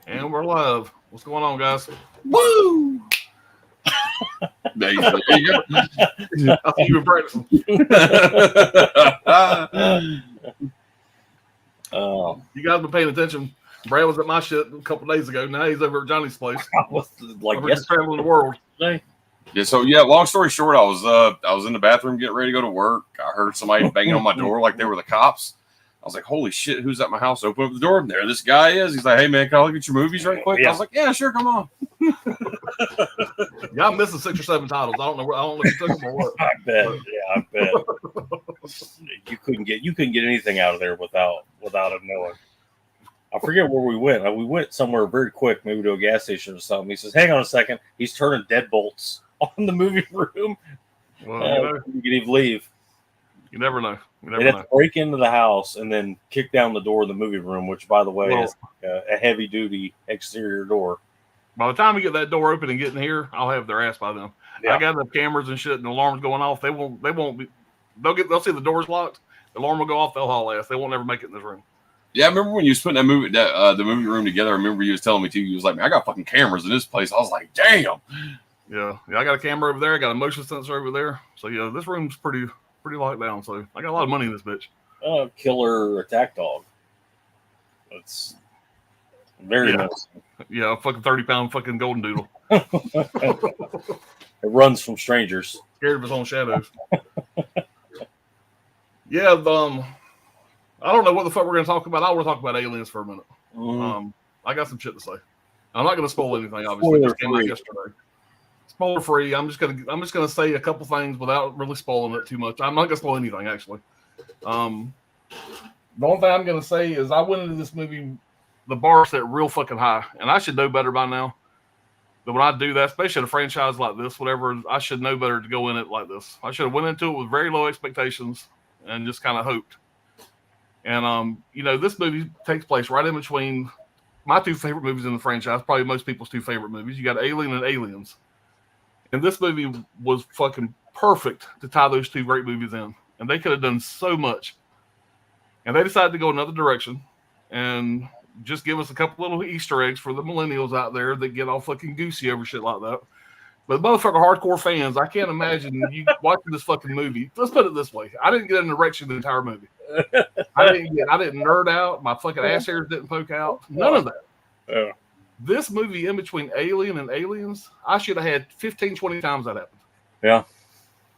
And we're live. What's going on, guys? Woo! There you go. I see you were practicing. You guys been paying attention. Brad was at my shit a couple days ago. Now he's over at Johnny's place. I was like, We're just traveling the world. yesterday. Yeah. Long story short, I was in the bathroom getting ready to go to work. I heard somebody banging on my door like they were the cops. I was like, "Holy shit, who's at my house?" Open up the door, and there this guy is. He's like, "Hey man, can I look at your movies right quick?" Yeah. I was like, "Yeah, sure, come on." Yeah, I'm missing 6 or 7 titles. I don't know if you took them or what. I bet. Yeah, I bet. You couldn't get anything out of there without him knowing. I forget where we went. We went somewhere very quick, maybe to a gas station or something. He says, "Hang on a second." He's turning deadbolts on the movie room. Well, You can even leave. you never know. You They'd never have know. to break into the house and then kick down the door of the movie room, which, by the way, is a heavy-duty exterior door. By the time we get that door open and get in here, I'll have their ass by them. Yeah. I got enough cameras and shit, and the alarm's going off. They won't be. They'll see the door's locked. The alarm will go off. They'll haul ass. They won't ever make it in this room. Yeah, I remember when you was putting the movie room together. I remember you was telling me too. You was like, "Man, I got fucking cameras in this place." I was like, "Damn." Yeah. I got a camera over there. I got a motion sensor over there. So yeah, this room's pretty locked down. So I got a lot of money in this bitch. Killer attack dog. That's very nice. Yeah, a fucking 30-pound fucking golden doodle. It runs from strangers. Scared of his own shadows. Yeah, I don't know what the fuck we're gonna talk about. I want to talk about aliens for a minute. I got some shit to say. I'm not gonna spoil anything, obviously. It just came out yesterday. Spoiler free. I'm just gonna say a couple things without really spoiling it too much. I'm not gonna spoil anything actually. The only thing I'm gonna say is I went into this movie, the bar set real fucking high, and I should know better by now. But when I do that, especially in a franchise like this, whatever, I should know better to go in it like this. I should have went into it with very low expectations and just kind of hoped. And this movie takes place right in between my 2 favorite movies in the franchise, probably most people's 2 favorite movies. You got Alien and Aliens. And this movie was fucking perfect to tie those 2 great movies in. And they could have done so much. And they decided to go another direction and just give us a couple little Easter eggs for the millennials out there that get all fucking goosey over shit like that. But motherfucker hardcore fans, I can't imagine you watching this fucking movie. Let's put it this way. I didn't get an erection the entire movie. I didn't nerd out. My fucking ass hairs didn't poke out. None of that. Yeah. This movie in between Alien and Aliens, I should have had 15, 20 times that happened. Yeah.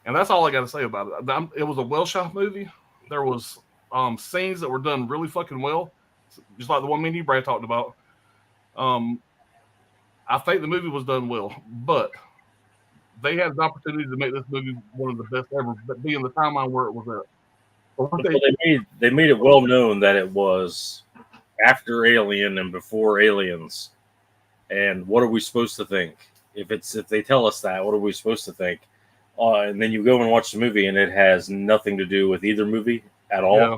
And that's all I got to say about it. It was a well-shot movie. There was scenes that were done really fucking well, just like the one me and you, Brad, talked about. I think the movie was done well, but they had the opportunity to make this movie one of the best ever, but being the timeline where it was at. They made it well known that it was after Alien and before Aliens. And what are we supposed to think? If they tell us that, what are we supposed to think? And then you go and watch the movie, and it has nothing to do with either movie at all. Yeah.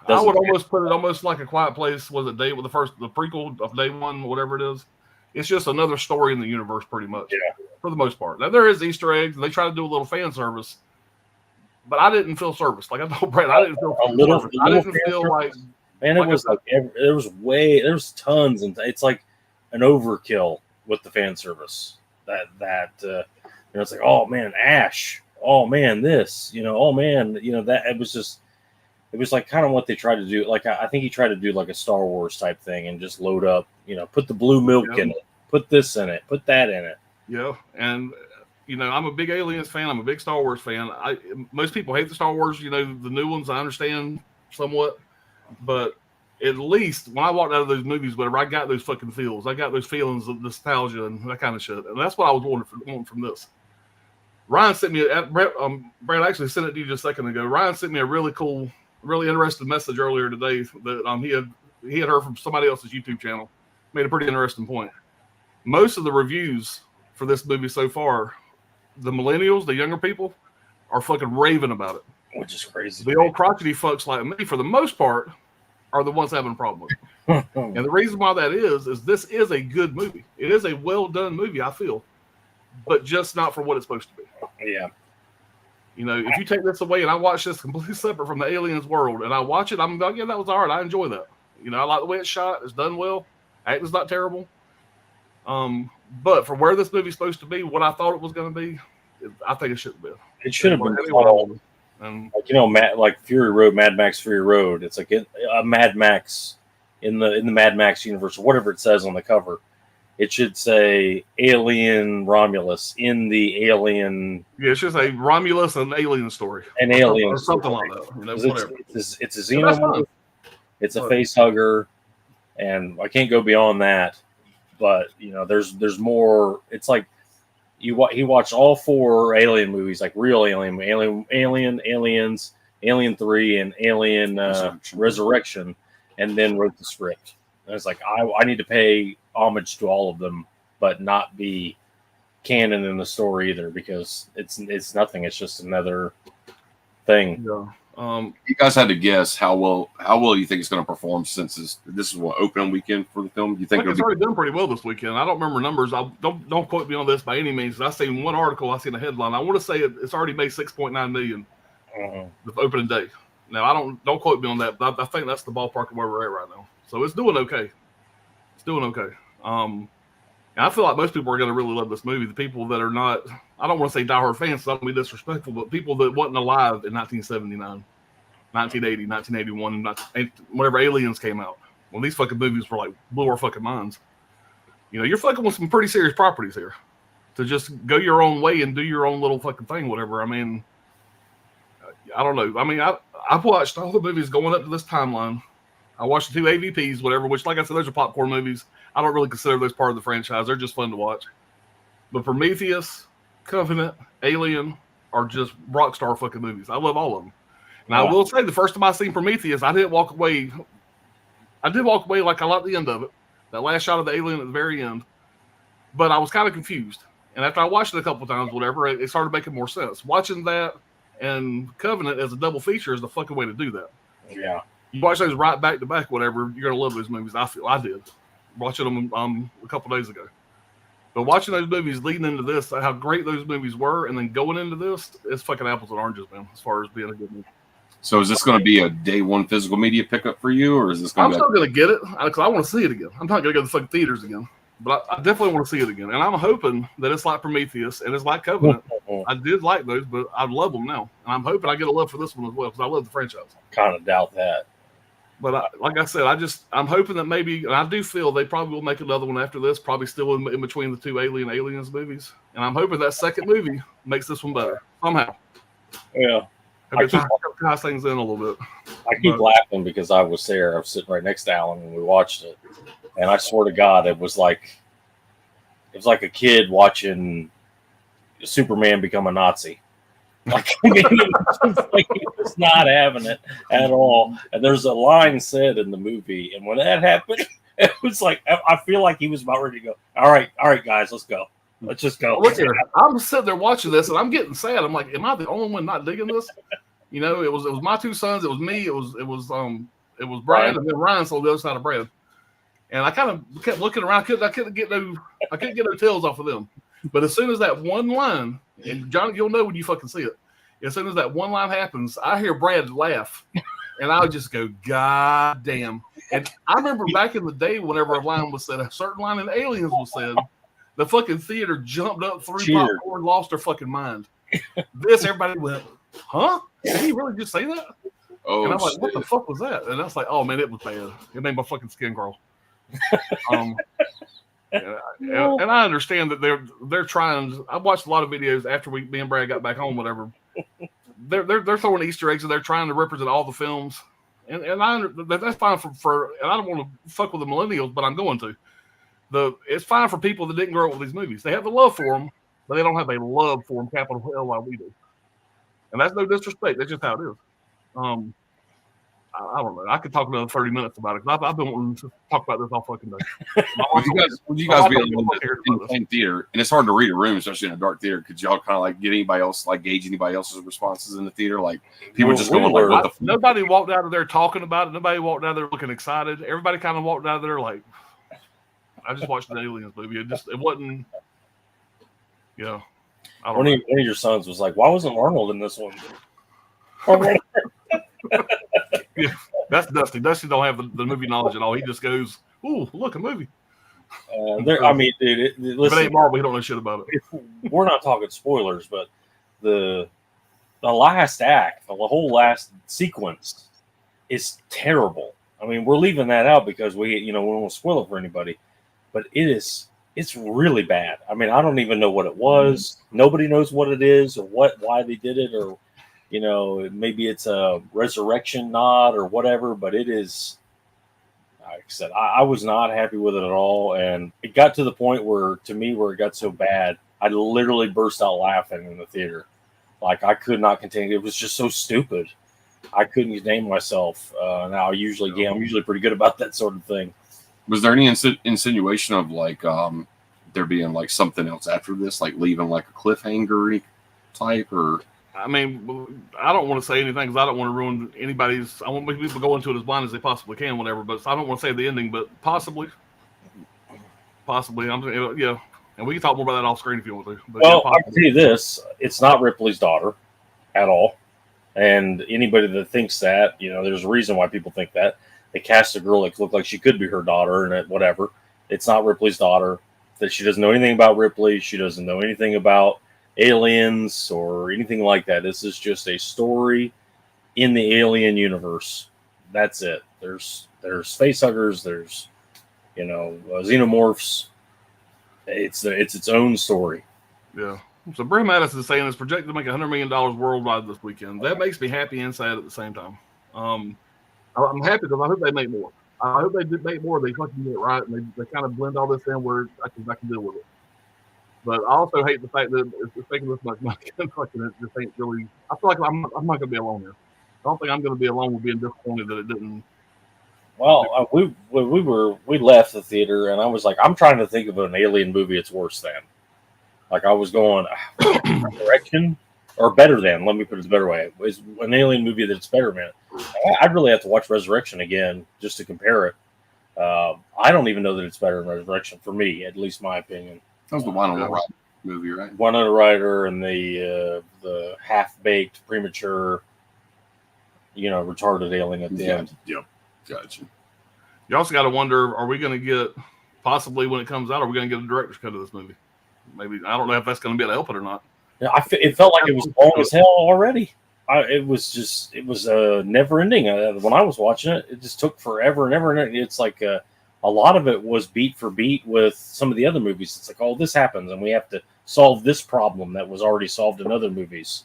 I would almost put it almost like A Quiet Place. Was it the prequel of Day One, whatever it is? It's just another story in the universe, pretty much. Yeah. For the most part. Now there is Easter eggs, and they try to do a little fan service, but I didn't feel service. Like I told Brad, I didn't feel I didn't feel like. Man, it was there was tons, and it's like an overkill with the fan service. It's like, oh man, Ash. Oh man, this. Oh man, that it was just. It was like kind of what they tried to do. Like I think he tried to do like a Star Wars type thing and just load up. Put the blue milk in it. Put this in it. Put that in it. Yeah, and I'm a big Aliens fan. I'm a big Star Wars fan. Most people hate the Star Wars. The new ones. I understand somewhat, but at least when I walked out of those movies, whatever, I got those fucking feels. I got those feelings of nostalgia and that kind of shit, and that's what I was wanting from this. Ryan sent me. Brad actually sent it to you just a second ago. Ryan sent me a really cool, really interesting message earlier today that he had heard from somebody else's YouTube channel. Made a pretty interesting point. Most of the reviews for this movie so far, the millennials, the younger people, are fucking raving about it. Which is crazy. The old crotchety fucks like me, for the most part, are the ones having a problem with it. And the reason why that is this is a good movie. It is a well done movie, I feel, but just not for what it's supposed to be. Yeah. If you take this away and I watch this completely separate from the Aliens world and I watch it, I'm like, yeah, that was all right. I enjoy that. I like the way it's shot. It's done well. Acting's not terrible. But for where this movie's supposed to be, what I thought it was going to be, I think it should have been. It should have been Anyway, called, like Fury Road, Mad Max Fury Road. It's like a Mad Max in the Mad Max universe, or whatever it says on the cover. It should say Alien Romulus in the Alien. Yeah, it should say Romulus and Alien story. An Alien or something like that. Whatever. It's a xenomorph. It's a face hugger, and I can't go beyond that. But there's more. It's like he watched all 4 Alien movies, like real Aliens, Alien 3, and Alien Resurrection, and then wrote the script. And it's like I need to pay homage to all of them, but not be canon in the story either, because it's nothing. It's just another thing. Yeah. You guys had to guess how well you think it's going to perform, since this is what opening weekend for the film. You think it's already done pretty well this weekend? I don't remember numbers. Don't quote me on this by any means. I seen one article. I seen a headline. I want to say it's already made $6.9 million the opening day. Now don't quote me on that, but I think that's the ballpark of where we're at right now. So it's doing okay. And I feel like most people are going to really love this movie. The people that are not, I don't want to say diehard fans, so I don't be disrespectful, but people that wasn't alive in 1979, 1980, 1981, and whenever Aliens came out, when these fucking movies were like blew our fucking minds. You're fucking with some pretty serious properties here to just go your own way and do your own little fucking thing, whatever. I mean, I don't know. I mean, I've watched all the movies going up to this timeline. I watched the 2 AVPs, whatever, which, like I said, those are popcorn movies. I don't really consider those part of the franchise. They're just fun to watch. But Prometheus, Covenant, Alien are just rock star fucking movies. I love all of them. And I will say, the first time I seen Prometheus, I did walk away like I liked the end of it. That last shot of the alien at the very end. But I was kind of confused. And after I watched it a couple times, whatever, it started making more sense. Watching that and Covenant as a double feature is the fucking way to do that. Yeah. You watch those right back to back, whatever, you're going to love those movies. I did. Watching them a couple days ago. But watching those movies leading into this, how great those movies were, and then going into this, it's fucking apples and oranges, man, as far as being a good movie. So is this going to be a day one physical media pickup for you, or is this going to be... I'm still going to get it, because I want to see it again. I'm not going to go to the fucking theaters again. But I definitely want to see it again. And I'm hoping that it's like Prometheus and it's like Covenant. I did like those, but I love them now. And I'm hoping I get a love for this one as well, because I love the franchise. Kind of doubt that. But like I said, I'm hoping that maybe, and I do feel they probably will make another one after this, probably still in between the 2 Aliens movies. And I'm hoping that second movie makes this one better somehow. Yeah. I tie things in a little bit. I keep laughing because I was there. I was sitting right next to Alan when we watched it. And I swear to God, it was like a kid watching Superman become a Nazi. Like, I mean, he was not having it at all. And there's a line said in the movie, and when that happened, it was like I feel like he was about ready to go. All right, guys, let's go. Let's just go. Look here, I'm sitting there watching this, and I'm getting sad. I'm like, am I the only one not digging this? It was my 2 sons, it was me, it was Brad, and then Ryan's on the other side of Brad. And I kind of kept looking around. I couldn't get no tails off of them. But as soon as that one line, and John, you'll know when you fucking see it. As soon as that one line happens, I hear Brad laugh, and I'll just go, God damn. And I remember back in the day, whenever a line was said, a certain line in Aliens was said, the fucking theater jumped up, threw popcorn, lost their fucking mind. Everybody went, huh? Did he really just say that? Oh, and I'm like, what the fuck was that? And I was like, oh man, it was bad. It made my fucking skin crawl. And I understand that they're trying. I watched a lot of videos after me and Brad got back home, whatever. They're throwing Easter eggs and they're trying to represent all the films, and that's fine for. And I don't want to fuck with the millennials, but I'm going to. It's fine for people that didn't grow up with these movies. They have a love for them, but they don't have a love for them, capital L, like we do. And that's no disrespect. That's just how it is. I don't know. I could talk another 30 minutes about it. I've been wanting to talk about this all fucking day. Would you guys be in the same theater? And it's hard to read a room, especially in a dark theater. Could y'all kind of like get anybody else, like gauge anybody else's responses in the theater? Like people just going like, what the fuck? Nobody walked out of there talking about it. Nobody walked out of there looking excited. Everybody kind of walked out of there like, I just watched an Aliens movie. It wasn't, One of your sons was like, why wasn't Arnold in this one? Yeah, that's Dusty. Dusty don't have the movie knowledge at all. He just goes, "Ooh, look, a movie." I mean, dude, If it listen, ain't Marvel, we don't know shit about it. we're not talking spoilers, but the last act, the whole last sequence is terrible. I mean, we're leaving that out because we won't spoil it for anybody, but it's really bad. I mean, I don't even know what it was. Nobody knows what it is or why they did it, or maybe it's a resurrection nod or whatever, but it is. Like I said, I was not happy with it at all, and it got to the point where it got so bad, I literally burst out laughing in the theater. Like, I could not contain it. It was just so stupid. I couldn't contain myself. Now, I'm usually pretty good about that sort of thing. Was there any insinuation of like there being like something else after this, like leaving like a cliffhanger type, or? I mean, I don't want to say anything because I don't want to ruin anybody's. I want people to go into it as blind as they possibly can, whatever. But I don't want to say the ending, but possibly. Yeah, and we can talk more about that off screen if you want to. But well, I can tell you this: it's not Ripley's daughter at all. And anybody that thinks that, there's a reason why people think that. They cast a girl that looked like she could be her daughter, and whatever. It's not Ripley's daughter. That she doesn't know anything about Ripley. She doesn't know anything about aliens or anything like that. This is just a story in the alien universe. That's it. There's facehuggers. There's xenomorphs. It's its own story. Yeah. So Brim Addis is saying it's projected to make $100 million worldwide this weekend. That makes me happy and sad at the same time. I'm happy because I hope they make more. I hope they did make more. They fucking get it right, and they kind of blend all this in where I can deal with it. But I also hate the fact that it's taking this much money. Fucking it just ain't really. I feel like I'm not going to be alone here. I don't think I'm going to be alone with being disappointed that it didn't. Well, we left the theater, and I was like, I'm trying to think of an alien movie it's worse than. Like, I was going, Resurrection, or better than, let me put it a better way. Is an alien movie that's better than. I'd really have to watch Resurrection again just to compare it. I don't even know that it's better than Resurrection, for me, at least my opinion. That was the Winona Ryder movie, right? Winona Ryder and the half-baked, premature, retarded alien at the end. Yep, gotcha. You also got to wonder, are we going to get, possibly when it comes out, are we going to get a director's cut of this movie? Maybe. I don't know if that's going to be able to help it or not. Yeah, it felt like it was long as hell already. It was never ending. When I was watching it, it just took forever and ever. And it's like a lot of it was beat for beat with some of the other movies. It's like, oh, this happens, and we have to solve this problem that was already solved in other movies.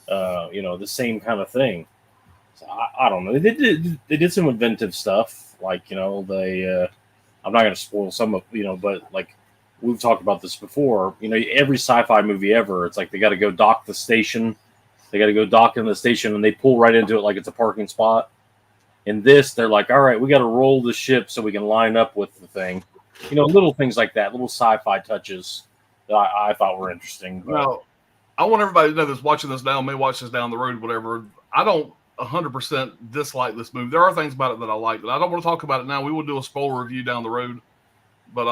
The same kind of thing. So I don't know. They did some inventive stuff, like they. I'm not going to spoil some of but like. We've talked about this before. Every sci-fi movie ever, it's like they got to go dock the station. They got to go dock in the station, and they pull right into it like it's a parking spot. In this, they're like, all right, we got to roll the ship so we can line up with the thing. Little things like that, little sci-fi touches that I thought were interesting. But. Now, I want everybody to know that's watching this now, may watch this down the road, whatever. I don't 100% dislike this movie. There are things about it that I like, but I don't want to talk about it now. We will do a spoiler review down the road. But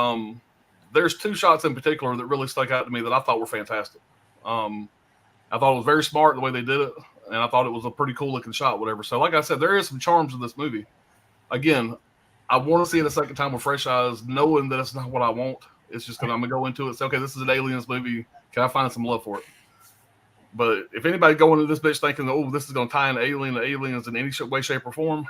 there's two shots in particular that really stuck out to me that I thought were fantastic. I thought it was very smart the way they did it, and I thought it was a pretty cool looking shot, whatever. So, like I said, there is some charms in this movie. Again, I want to see it a second time with fresh eyes, knowing that it's not what I want. It's just because I'm going to go into it and say, okay, this is an aliens movie. Can I find some love for it? But if anybody going into this bitch thinking, oh, this is going to tie into aliens in any way, shape, or form,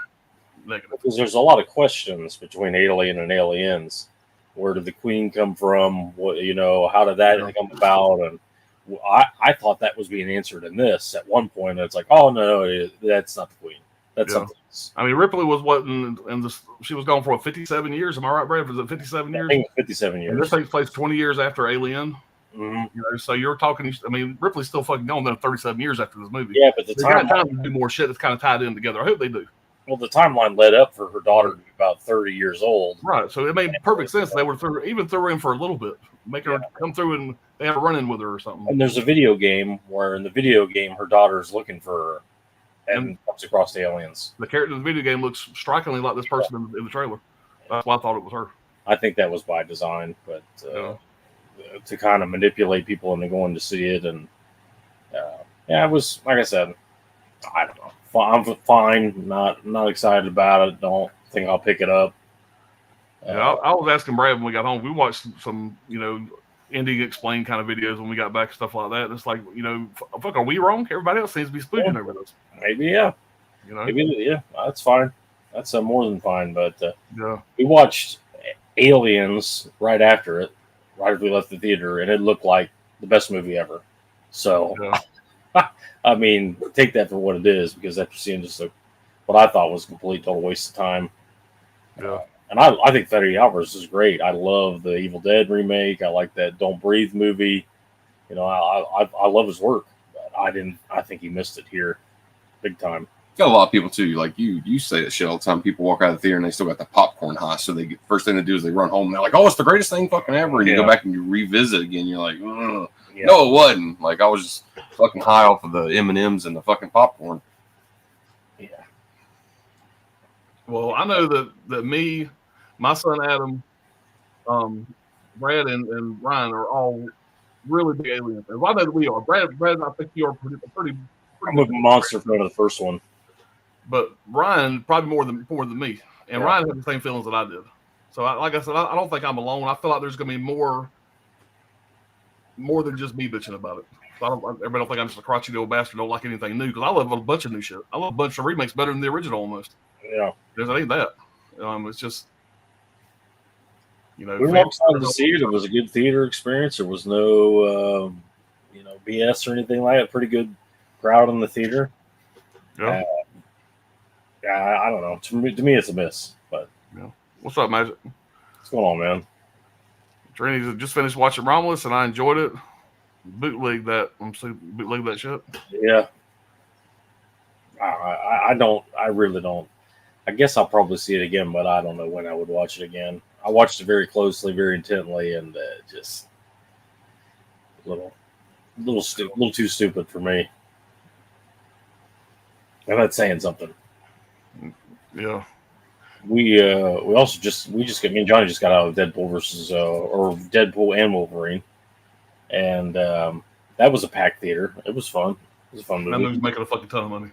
negative. Because there's a lot of questions between Alien and Aliens. Where did the Queen come from? What how did that come about? And I thought that was being answered in this at one point. And it's like, oh no, that's not the Queen. That's something else. I mean, Ripley was what, and she was gone for 57 years. Am I right, Brad? Was it 57 years? I think 57 years. And this takes place 20 years after Alien. Mm-hmm. So you're talking. I mean, Ripley's still fucking gone there 37 years after this movie. Yeah, but they got time to do more shit that's kind of tied in together. I hope they do. Well, the timeline led up for her daughter to be about 30 years old. Right. So it made perfect sense. They were threw her in for a little bit. Make her come through and they have a run-in with her or something. And there's a video game where in the video game, her daughter is looking for her and comes across the aliens. The character in the video game looks strikingly like this person in the trailer. That's why I thought it was her. I think that was by design, but to kind of manipulate people into going to see it. And it was, like I said, I don't know. I'm fine. Not excited about it. Don't think I'll pick it up. Yeah, I was asking Brad when we got home. We watched some, Indie Explained kind of videos when we got back, stuff like that. And it's like, fuck, are we wrong? Everybody else seems to be spooking over this. Maybe, yeah. Maybe, yeah. That's fine. That's more than fine. But yeah, we watched Aliens right after it, right after we left the theater, and it looked like the best movie ever. So, yeah. I mean, take that for what it is, because after seeing just what I thought was a complete total waste of time. Yeah. And I think Fede Alvarez is great. I love the Evil Dead remake. I like that Don't Breathe movie. I love his work. But I think he missed it here, big time. Got a lot of people too. Like you say that shit all the time. People walk out of the theater and they still got the popcorn high. So first thing they do is they run home and they're like, "Oh, it's the greatest thing fucking ever." And you go back and you revisit again. You're like, no, it wasn't. Like I was just fucking high off of the M&Ms and the fucking popcorn. Yeah. Well, I know that me, my son Adam, Brad, and Ryan are all really big Alien fans. Well, I know that we are. Brad, I think you are pretty. I'm a monster fan of the first one. But Ryan probably more than me, and Ryan had the same feelings that I did. So, like I said, I don't think I'm alone. I feel like there's going to be more than just me bitching about it. So everybody don't think I'm just a crotchety old bastard. Don't like anything new, because I love a bunch of new shit. I love a bunch of remakes better than the original almost. Yeah, because it ain't that. It's just we were excited to see it. It was a good theater experience. There was no BS or anything like that. Pretty good crowd in the theater. Yeah. I don't know. To me, it's a miss. But what's up, Magic? What's going on, man? Trini just finished watching Romulus, and I enjoyed it. Bootleg that shit. Yeah. I don't. I really don't. I guess I'll probably see it again, but I don't know when I would watch it again. I watched it very closely, very intently, and just a little too stupid for me. I'm not saying something. Yeah. We also just me and Johnny just got out of Deadpool or Deadpool and Wolverine, and that was a packed theater. It was fun. It was a fun movie. That movie's making a fucking ton of money.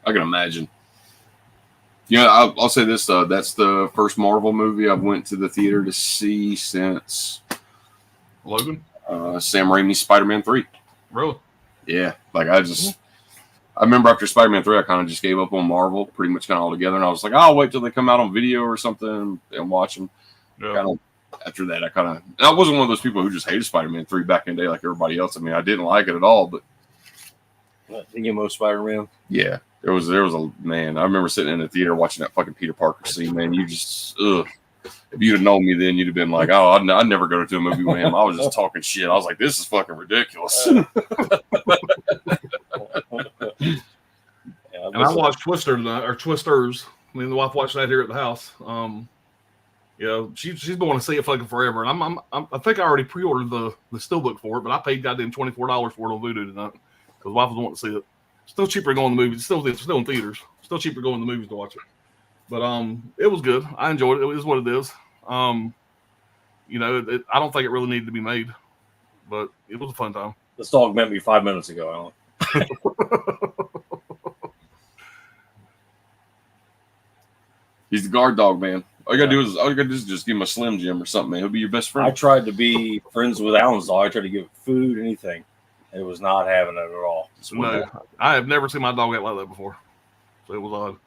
I can imagine. Yeah, I'll say this. That's the first Marvel movie I've went to the theater to see since Logan. Sam Raimi's Spider-Man 3. Really? Yeah, like I remember after Spider-Man 3, I kind of just gave up on Marvel pretty much kind of altogether, and I was like, I'll wait till they come out on video or something and watch them. Yeah. Kind of after that, I wasn't one of those people who just hated Spider-Man 3 back in the day like everybody else. I mean, I didn't like it at all, but the emo Spider-Man. Yeah, there was a man. I remember sitting in the theater watching that fucking Peter Parker scene. Man, you just if you'd have known me then, you'd have been like, "Oh, I'd never go to a movie with him." I was just talking shit. I was like, "This is fucking ridiculous." And I watched Twister tonight, or Twisters. I mean, the wife watched that here at the house. She's been wanting to see it fucking forever, and I think I already pre-ordered the steelbook for it, but I paid goddamn $24 for it on Vudu tonight because the wife was wanting to see it. Still cheaper going to the movies. Still in theaters. Still cheaper going to the movies to watch it. But it was good. I enjoyed it. It is what it is. I don't think it really needed to be made, but it was a fun time. This dog met me 5 minutes ago, Alan. He's the guard dog, man. All you gotta do is just give him a Slim Jim or something, man. He'll be your best friend. I tried to be friends with Alan's dog. I tried to give it food, anything. It was not having it at all. No, I have never seen my dog act like that before. So it was odd.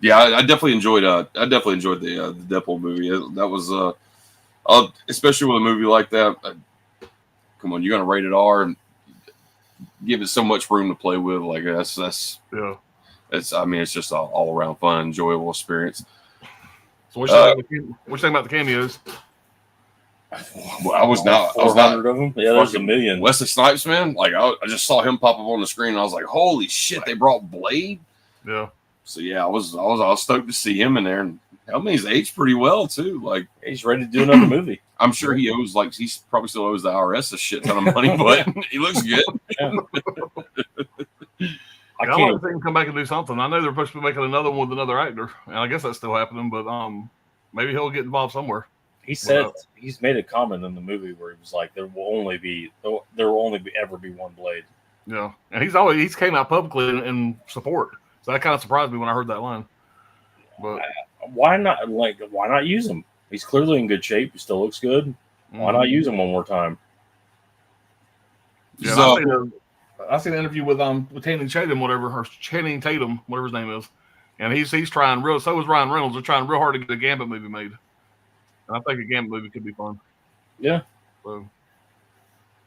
Yeah, I definitely enjoyed. the Deadpool movie. That was especially with a movie like that. Come on, you're gonna rate it R and give it so much room to play with. Like that's yeah. It's just an all around fun, enjoyable experience. So what you think about the cameos? I was not of them. Yeah, there's a million. Wesley Snipes, man. Like I just saw him pop up on the screen, and I was like, "Holy shit!" They brought Blade. Yeah. So yeah, I was stoked to see him in there, and he's aged pretty well too. Like he's ready to do another movie. I'm sure he probably still owes the IRS a shit ton of money, but he looks good. I want to see him come back and do something. I know they're supposed to be making another one with another actor, and I guess that's still happening. But maybe he'll get involved somewhere. He said he's made a comment in the movie where he was like, "There will only ever be one Blade." Yeah, and he's came out publicly in support. So that kind of surprised me when I heard that line. But I why not? Like, why not use him? He's clearly in good shape. He still looks good. Why not use him one more time? Yeah, I seen an interview with Channing Tatum, whatever his name is, and he's trying real. So is Ryan Reynolds. They're trying real hard to get a Gambit movie made. And I think a Gambit movie could be fun. Yeah. So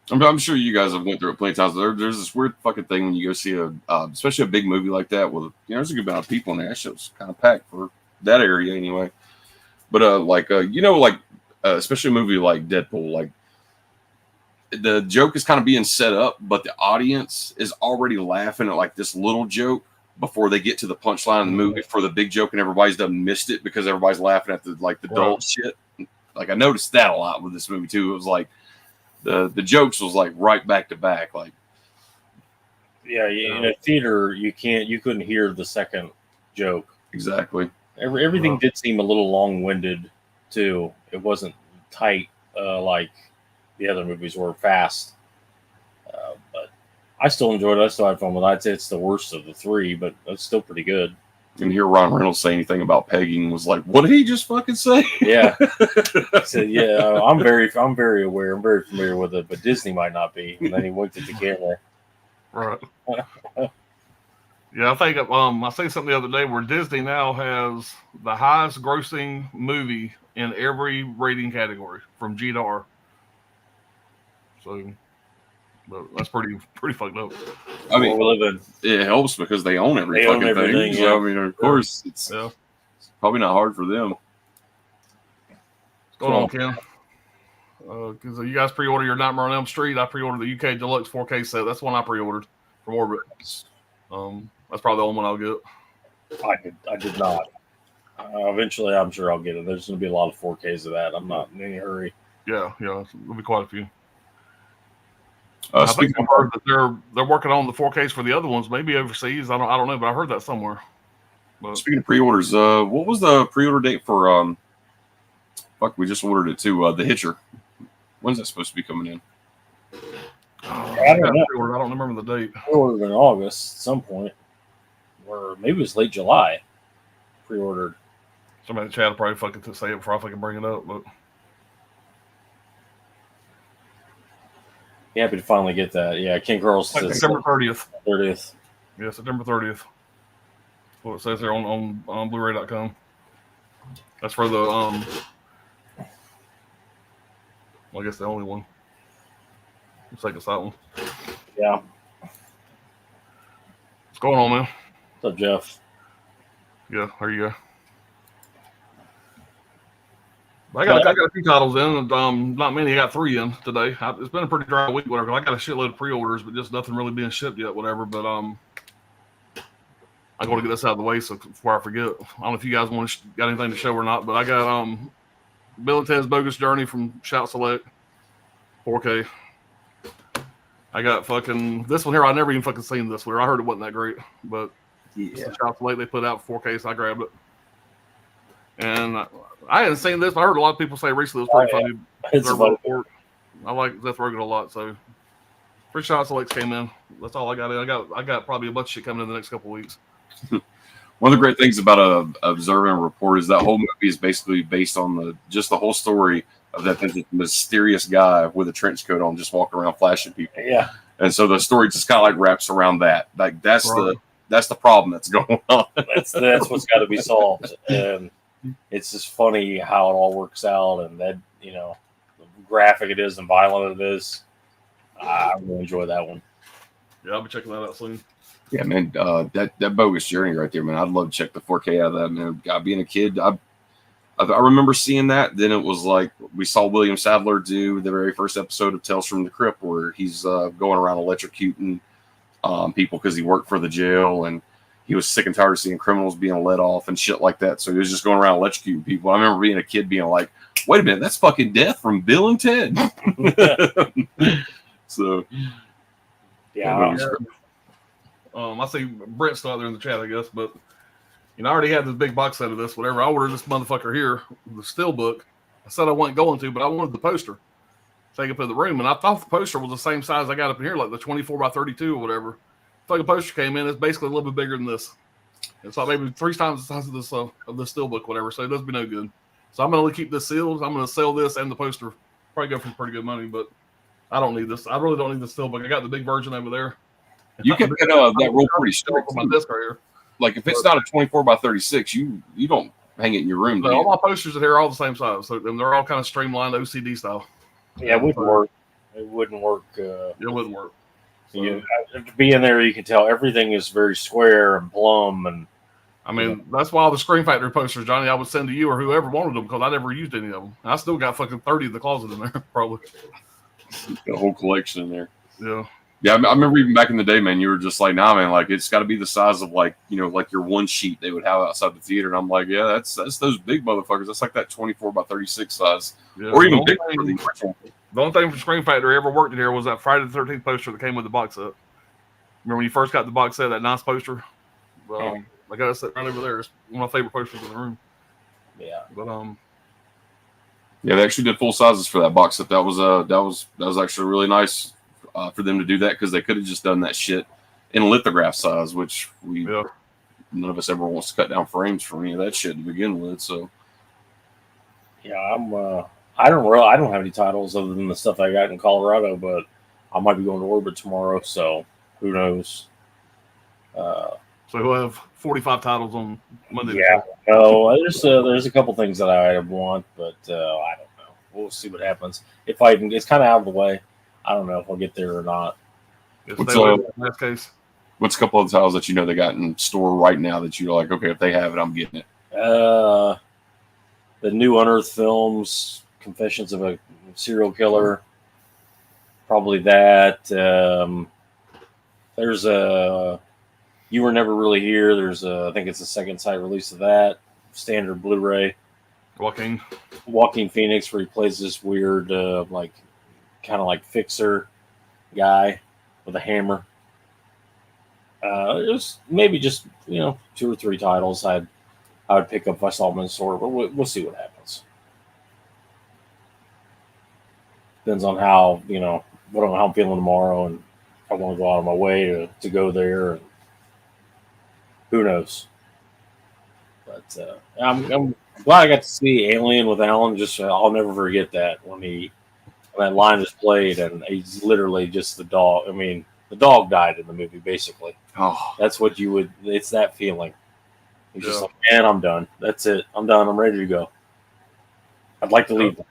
I'm sure you guys have went through it plenty of times. There's this weird fucking thing when you go see especially a big movie like that with there's a good amount of people in there. That shit's kind of packed for that area anyway. But especially a movie like Deadpool, like the joke is kind of being set up, but the audience is already laughing at like this little joke before they get to the punchline of the movie for the big joke, and everybody's done missed it because everybody's laughing at the dull shit. Like I noticed that a lot with this movie too. It was like the jokes was like right back to back. Like in a theater you couldn't hear the second joke. Exactly. Everything did seem a little long-winded too. It wasn't tight like the other movies were fast. But I still enjoyed it. I still had fun with it. I'd say it's the worst of the three, but it's still pretty good. And hear Ron Reynolds say anything about pegging was like, what did he just fucking say? Yeah. He said, yeah, I'm very aware. I'm very familiar with it, but Disney might not be. And then he winked at the camera. Right. Yeah, I think I seen something the other day where Disney now has the highest grossing movie in every rating category from G to R. So, but that's pretty fucked up. I mean, it helps because they own every fucking thing. So, I mean, of course, it's probably not hard for them. What's going on, Ken? Because you guys pre-order your Nightmare on Elm Street. I pre-ordered the UK Deluxe 4K set. That's the one I pre-ordered from Orbit. That's probably the only one I'll get. I did not. Eventually, I'm sure I'll get it. There's going to be a lot of 4Ks of that. I'm not in any hurry. Yeah, there'll be quite a few. I think I've heard that they're working on the 4Ks for the other ones, maybe overseas. I don't know, but I heard that somewhere. But, speaking of pre-orders, what was the pre-order date for? We just ordered it too. The Hitcher. When's that supposed to be coming in? I don't know. I don't remember the date. We ordered in August at some point, or maybe it was late July. Pre-ordered. Somebody in the chat will probably fucking say it before I fucking bring it up, but. Happy to finally get that. Yeah, King Carl's says September 30th. 30th. Yeah, September 30th. What it says there on Blu-ray.com. That's for the I guess the only one. Looks like it's that one. Yeah. What's going on, man? What's up, Jeff? Yeah, there you go. I got a few titles in, and not many. I got 3 in today. It's been a pretty dry week, whatever. I got a shitload of pre-orders, but just nothing really being shipped yet, whatever. But I got to get this out of the way so before I forget. I don't know if you guys got anything to show or not, but I got Bill and Ted's Bogus Journey from Shout Select, 4K. I got fucking this one here. I never even fucking seen this one. I heard it wasn't that great, but Shout Select they put out 4K, so I grabbed it. And I hadn't seen this, but I heard a lot of people say recently it was pretty funny. It's a report. I like Seth Rogen a lot, so 3 Shout Selects came in. That's all I got in. I got probably a bunch of shit coming in the next couple of weeks. One of the great things about Observe and Report is that whole movie is basically based on the whole story of that mysterious guy with a trench coat on just walking around flashing people. Yeah. And so the story just kind of like wraps around that. Like that's the problem that's going on. That's what's got to be solved. And it's just funny how it all works out, and that graphic it is and violent it is. I really enjoy that one. Yeah, I'll be checking that out soon. Yeah, man, that Bogus Journey right there, man. I'd love to check the 4K out of that, man. God, being a kid, I remember seeing that. Then it was like we saw William Sadler do the very first episode of Tales from the Crypt, where he's going around electrocuting people because he worked for the jail, and he was sick and tired of seeing criminals being let off and shit like that. So he was just going around electrocuting people. I remember being a kid being like, wait a minute, that's fucking Death from Bill and Ted. So, yeah. I see Brent's not there in the chat, I guess, but I already had this big box set of this, whatever. I ordered this motherfucker here, the Steelbook. I said I wasn't going to, but I wanted the poster. Take it to the room, and I thought the poster was the same size I got up in here, like the 24 by 32 or whatever. Fucking poster came in, it's basically a little bit bigger than this. It's like maybe 3 times the size of the steelbook, whatever. So it does me no good. So I'm gonna keep this sealed. I'm gonna sell this and the poster. Probably go for pretty good money, but I don't need this. I really don't need the steelbook. I got the big version over there. You can get that rule pretty strict. On my desk right here. Like if it's not a 24 by 36, you don't hang it in your room. All my posters in here are all the same size, so they're all kind of streamlined OCD style. Yeah, it wouldn't work. It wouldn't work. It wouldn't work. So, to be in there, you can tell everything is very square and plumb, and I mean that's why all the Scream Factory posters, Johnny, I would send to you or whoever wanted them because I never used any of them. I still got fucking 30 in the closet in there, probably. Got a whole collection in there. Yeah. Yeah, I remember even back in the day, man, you were just like, nah, man, like it's got to be the size of like, like your one sheet they would have outside the theater. And I'm like, yeah, that's those big motherfuckers. That's like that 24 by 36 size, Yeah, or even bigger. The only thing from Scream Factory I ever worked in here was that Friday the 13th poster that came with the box set. Remember when you first got the box set, that nice poster? Well, I got it set right over there. It's one of my favorite posters in the room. Yeah. But yeah, they actually did full sizes for that box set. That was actually really nice for them to do that because they could have just done that shit in lithograph size, which none of us ever wants to cut down frames for any of that shit to begin with. So yeah, I don't have any titles other than the stuff I got in Colorado, but I might be going to Orbit tomorrow, so who knows? So we'll have 45 titles on Monday. Yeah, no, there's a couple things that I want, but I don't know. We'll see what happens. It's kind of out of the way. I don't know if I'll get there or not. What's in this case? What's a couple of titles that they got in store right now that you're like, okay, if they have it, I'm getting it? The new Unearthed films, Confessions of a Serial Killer, probably that. There's a You Were Never Really Here. There's I think it's the second side release of that, standard Blu-ray. Joaquin Phoenix, where he plays this weird, kind of like fixer guy with a hammer. It was maybe just 2 or 3 titles I would pick up if I saw them in the store, but we'll see what happens. Depends on how how I'm feeling tomorrow, and if I want to go out of my way to go there. And who knows? But I'm glad I got to see Alien with Alan. I'll never forget that when that line is played, and he's literally just the dog. I mean, the dog died in the movie, basically. Oh, that's what it's that feeling. He's just like, man, I'm done. That's it. I'm done. I'm ready to go. I'd like to leave.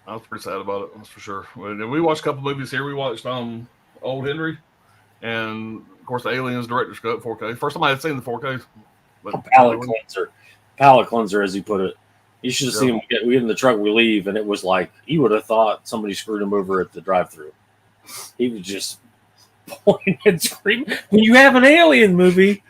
I was pretty sad about it, that's for sure. We watched a couple movies here. We watched Old Henry, and of course the Aliens director's cut 4K. First time I had seen the 4K. But Palate cleanser, as he put it. You should have seen him. We get in the truck, we leave, and it was like you would have thought somebody screwed him over at the drive-thru. He was just pointing and screaming. When you have an alien movie,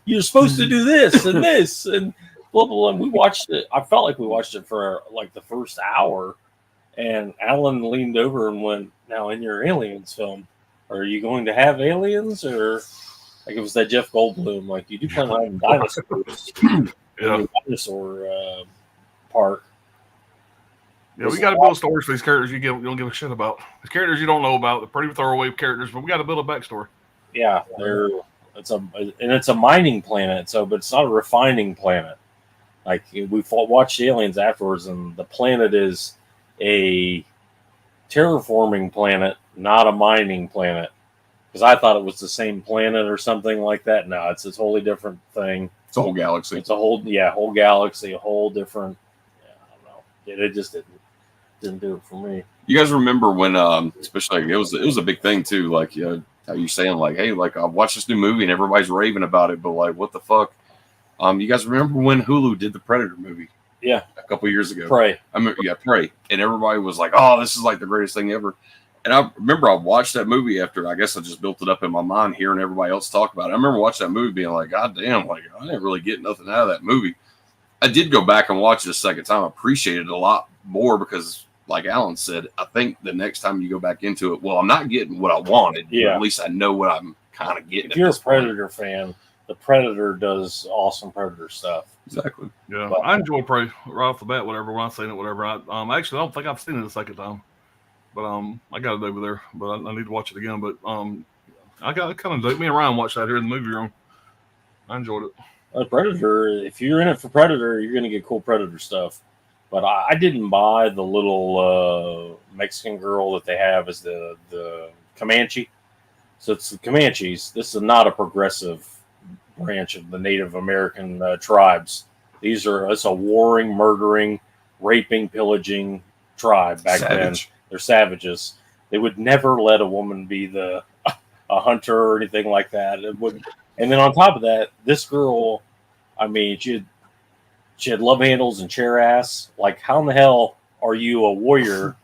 you're supposed to do this and this and blah blah blah. We watched it. I felt like we watched it for like the first hour, and Alan leaned over and went, "Now, in your Aliens film, are you going to have aliens or?" Like it was that Jeff Goldblum, like you do plan on having dinosaurs. Dinosaur park. Yeah, we got to build stories for these characters you don't give a shit about. These characters you don't know about. They're pretty throwaway characters, but we got to build a backstory. Yeah, it's a mining planet, but it's not a refining planet. Like we watched Aliens afterwards, and the planet is a terraforming planet, not a mining planet. Because I thought it was the same planet or something like that. No, it's a totally different thing. It's a whole galaxy. It's a whole galaxy, a whole different. Yeah, I don't know. It just didn't do it for me. You guys remember when, especially it was a big thing too. Like, how you saying like, hey, like I watched this new movie and everybody's raving about it, but like, what the fuck? You guys remember when Hulu did the Predator movie? Yeah, a couple years ago. Prey. Prey, and everybody was like, oh, this is like the greatest thing ever. And I remember I watched that movie after, I guess I just built it up in my mind hearing everybody else talk about it. I remember watching that movie being like, God damn, like I didn't really get nothing out of that movie. I did go back and watch it a second time. I appreciated it a lot more because, like Alan said, I think the next time you go back into it, well, I'm not getting what I wanted. Yeah. At least I know what I'm kind of getting. If you're a Predator fan, the Predator does awesome Predator stuff. Exactly. Yeah, I enjoy Prey right off the bat. Whatever, when I've seen it, whatever. Actually, I don't think I've seen it a second time. But I got it over there. But I need to watch it again. But I got kind of me and Ryan watched that here in the movie room. I enjoyed it. Predator. If you're in it for Predator, you're gonna get cool Predator stuff. But I didn't buy the little Mexican girl that they have as the Comanche. So it's the Comanches. This is not a progressive branch of the Native American tribes. It's a warring, murdering, raping, pillaging tribe back then. They're savages. They would never let a woman be a hunter or anything like that. And then on top of that, this girl, I mean, she had love handles and chair ass. Like, how in the hell are you a warrior?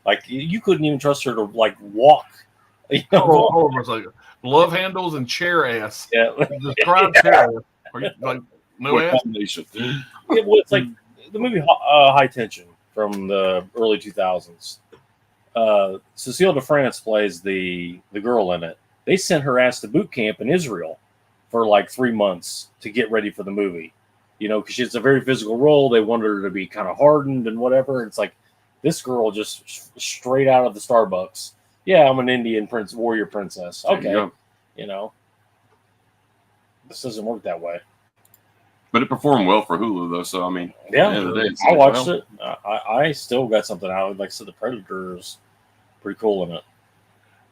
Like, you couldn't even trust her to like walk. You know, hold on a second. Love handles and chair ass. Yeah. Describe chair ass. Are you, like, no ass? It's like the movie High Tension from the early 2000s. Cecile de France plays the girl in it. They sent her ass to boot camp in Israel for like 3 months to get ready for the movie. You know, because it's a very physical role. They wanted her to be kind of hardened and whatever. It's like this girl just straight out of the Starbucks. Yeah, I'm an Indian warrior princess. Okay, you know, this doesn't work that way. But it performed well for Hulu, though. So I mean, yeah, I watched it. I still got something out. Like I said, the Predator is pretty cool in it.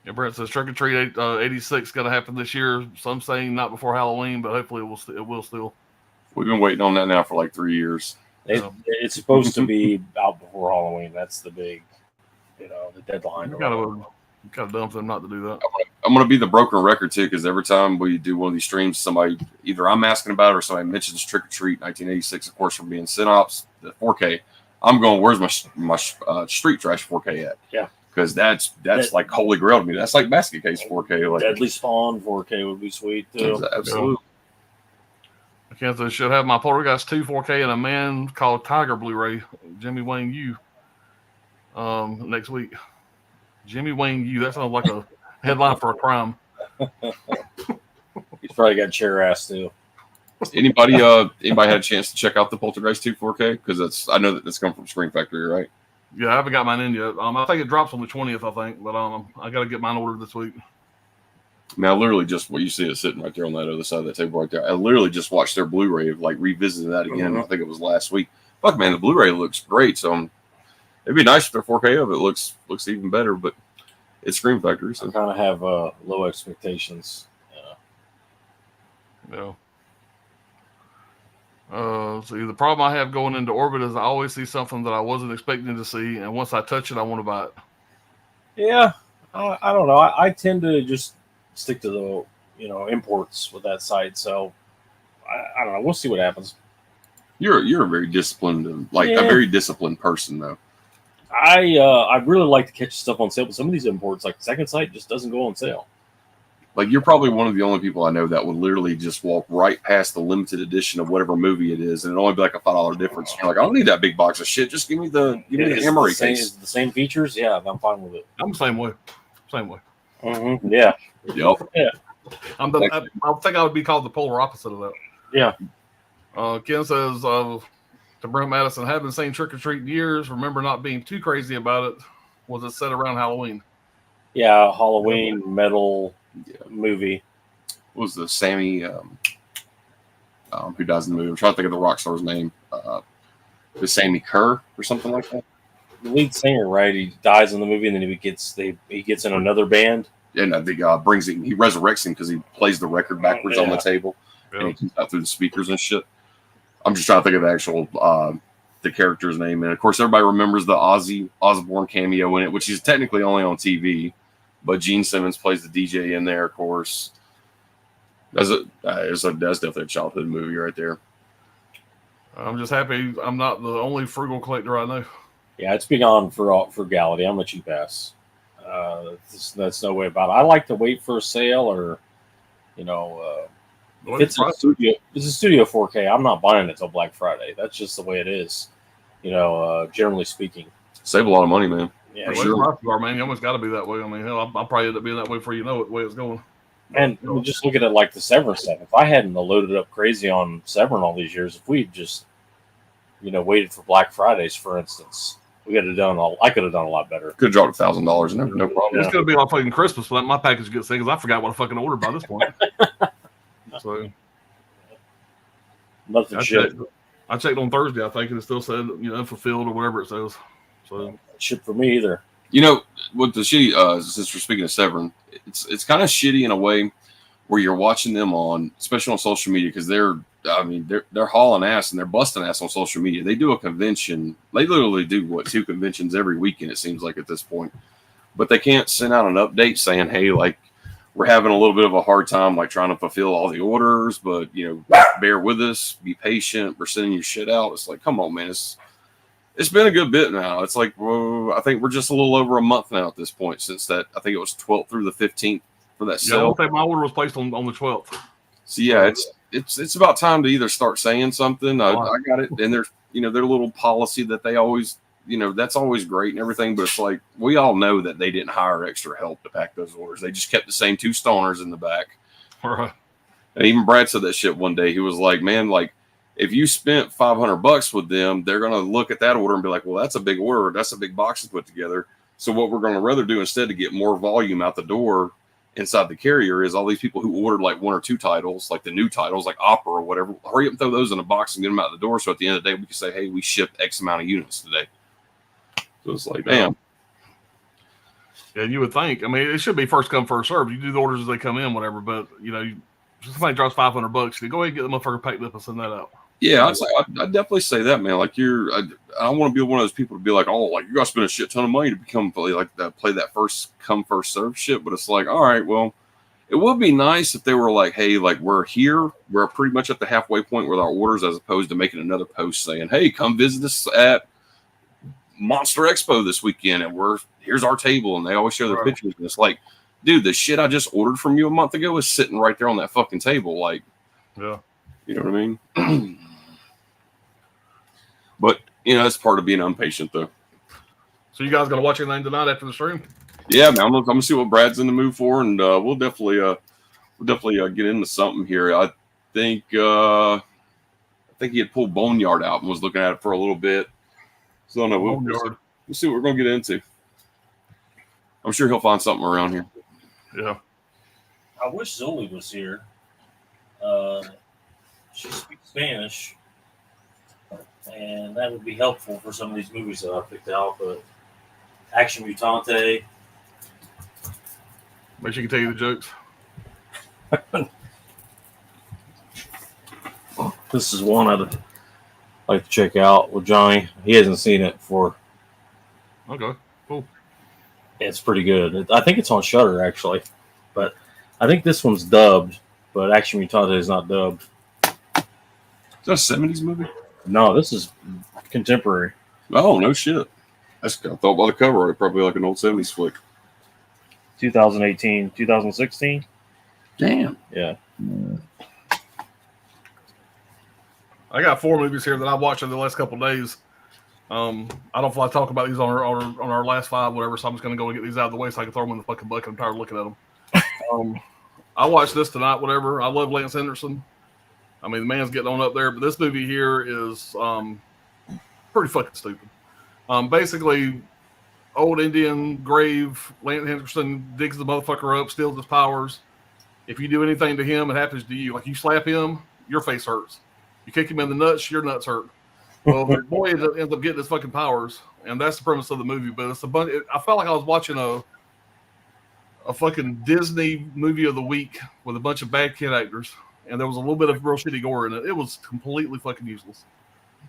Yeah, Brett says Trick or Treat 86 got to happen this year. Some saying not before Halloween, but hopefully it will still. We've been waiting on that now for like 3 years. It's supposed to be out before Halloween. That's the big, the deadline. Kind of dumb for them not to do that. I'm going to be the broken record too, because every time we do one of these streams, somebody either I'm asking about it or somebody mentions Trick or Treat 1986, of course, from being Synops, the 4K. I'm going, where's my Street Trash 4K at? Yeah, because that's like holy grail to me. That's like Basket Case 4K. Like Deadly Spawn 4K would be sweet too. Absolutely. Kansas should have my Poltergeist 2 4K and a Man Called Tiger Blu-ray. Jimmy Wayne U. Next week. Jimmy Wayne U. That sounds like a headline for a crime. He's probably got chair ass too. Anybody had a chance to check out the Poltergeist 2 4K? Because I know that that's come from Screen Factory, right? Yeah, I haven't got mine in yet. I think it drops on the 20th, I think, but I got to get mine ordered this week. Now, literally, just what you see is sitting right there on that other side of the table right there. I literally just watched their Blu-ray of like revisiting that again. I think it was last week. Fuck, man, the Blu-ray looks great. So it'd be nice if their 4K of it looks even better. But it's Screen Factory, so I kind of have low expectations. Yeah. See, the problem I have going into Orbit is I always see something that I wasn't expecting to see, and once I touch it, I want to buy it. Yeah, I don't know. I tend to just stick to the imports with that site. So I don't know. We'll see what happens. You're a very disciplined, a very disciplined person, though. I really like to catch stuff on sale, but some of these imports, like Second Sight, just doesn't go on sale. Like, you're probably one of the only people I know that would literally just walk right past the limited edition of whatever movie it is, and it'll only be like a $5 difference. You're like, I don't need that big box of shit. Just give me the Emery case. The same features. Yeah, I'm fine with it. I'm the same way. Mm-hmm. Yeah. Yep. Yeah. I think I would be called the polar opposite of that. Yeah. Ken says to Brent Madison, haven't seen Trick or Treat in years. Remember not being too crazy about it. Was it set around Halloween? Yeah, Halloween metal movie. What was the Sammy who dies in the movie? I'm trying to think of the rock star's name. The Sammy Kerr or something like that. The lead singer, right? He dies in the movie, and then he gets in another band. And I think he resurrects him because he plays the record backwards on the table, and he comes out through the speakers and shit. I'm just trying to think of the actual the character's name, and of course everybody remembers the Ozzy Osbourne cameo in it, which is technically only on TV, but Gene Simmons plays the DJ in there. Of course, that's definitely a childhood movie right there. I'm just happy I'm not the only frugal collector I know. Yeah, it's been on for frugality. I'm a cheap ass. That's no way about it. I like to wait for a sale, or if it's a studio 4K, I'm not buying it till Black Friday. That's just the way it is. Generally speaking, save a lot of money, man. Yeah, sure. Man, you almost got to be that way. I mean, hell, I'll probably end up being that way before you know it, the way it's going. And just look at it like the Severance stuff. If I hadn't loaded up crazy on Severance all these years, if we'd just waited for Black Fridays, for instance, I could have done a lot better. Could have dropped $1,000, no problem. It's gonna be like fucking Christmas, but my package gets thing because I forgot what I fucking ordered by this point. So Nothing shipped. I checked on Thursday, I think, and it still said, unfulfilled or whatever it says. So Shipped for me either. With the shitty, since we're speaking of Severn, it's kind of shitty in a way where you're watching them on, especially on social media, because they're hauling ass and they're busting ass on social media. They do a convention. They literally do 2 conventions every weekend, it seems like at this point. But they can't send out an update saying, hey, like, we're having a little bit of a hard time, like, trying to fulfill all the orders, but, bear with us, be patient. We're sending you shit out. It's like, come on, man. It's been a good bit now. It's like, well, I think we're just a little over a month now at this point since that. I think it was 12th through the 15th for that sale. I think my order was placed on the 12th. So yeah, it's about time to either start saying something. I got it, and there's their little policy that they always that's always great and everything, but it's like we all know that they didn't hire extra help to pack those orders. They just kept the same 2 stoners in the back. Right. And even Brad said that shit one day. He was like, man, like, if you spent $500 with them, they're going to look at that order and be like, well, that's a big order. That's a big box to put together. So what we're going to rather do instead to get more volume out the door inside the carrier is all these people who ordered like 1 or 2 titles, like the new titles, like Opera or whatever, hurry up and throw those in a box and get them out the door. So at the end of the day, we can say, hey, we shipped X amount of units today. So it's like, damn. Yeah, you would think. I mean, it should be first come, first served. You do the orders as they come in, whatever. But, somebody drops $500, you go ahead and get the motherfucker packed up and send that out. Yeah, I'd definitely say that, man. Like I don't want to be one of those people to be like, oh, like you got to spend a shit ton of money to become like that, play that first come first serve shit. But it's like, all right, well, it would be nice if they were like, hey, like we're here, we're pretty much at the halfway point with our orders, as opposed to making another post saying, hey, come visit us at Monster Expo this weekend, and here's our table, and they always show their pictures, and it's like, dude, the shit I just ordered from you a month ago is sitting right there on that fucking table, like, yeah, you know what I mean? But that's part of being impatient, though. So you guys gonna watch anything tonight after the stream? Yeah, man, I'm gonna see what Brad's in the mood for, and we'll definitely get into something here. I think he had pulled Boneyard out and was looking at it for a little bit. So no, we'll see what we're gonna get into. I'm sure he'll find something around here. Yeah. I wish Zoe was here. She speaks Spanish, and that would be helpful for some of these movies that I picked out. But Action Mutante. Maybe she can tell you the jokes. This is one I'd like to check out with Johnny. He hasn't seen it before. Okay, cool. It's pretty good. I think it's on Shudder actually, but I think this one's dubbed. But Action Mutante is not dubbed. Is that a 70s movie? No, this is contemporary. Oh, no shit. I thought by the cover, it's probably like an old 70s flick. 2018, 2016. Damn. Yeah. I got 4 movies here that I watched in the last couple of days. I don't know if I talk about these on our last 5, whatever, so I'm just going to go and get these out of the way so I can throw them in the fucking bucket. I'm tired of looking at them. I watched this tonight, whatever. I love Lance Henderson. I mean, the man's getting on up there, but this movie here is pretty fucking stupid. Basically, old Indian grave, Lance Henderson digs the motherfucker up, steals his powers. If you do anything to him, it happens to you. Like you slap him, your face hurts. You kick him in the nuts, your nuts hurt. Well, the boy ends up getting his fucking powers, and that's the premise of the movie. But it's a bunch. I felt like I was watching a fucking Disney movie of the week with a bunch of bad kid actors, and there was a little bit of real shitty gore in it. It was completely fucking useless.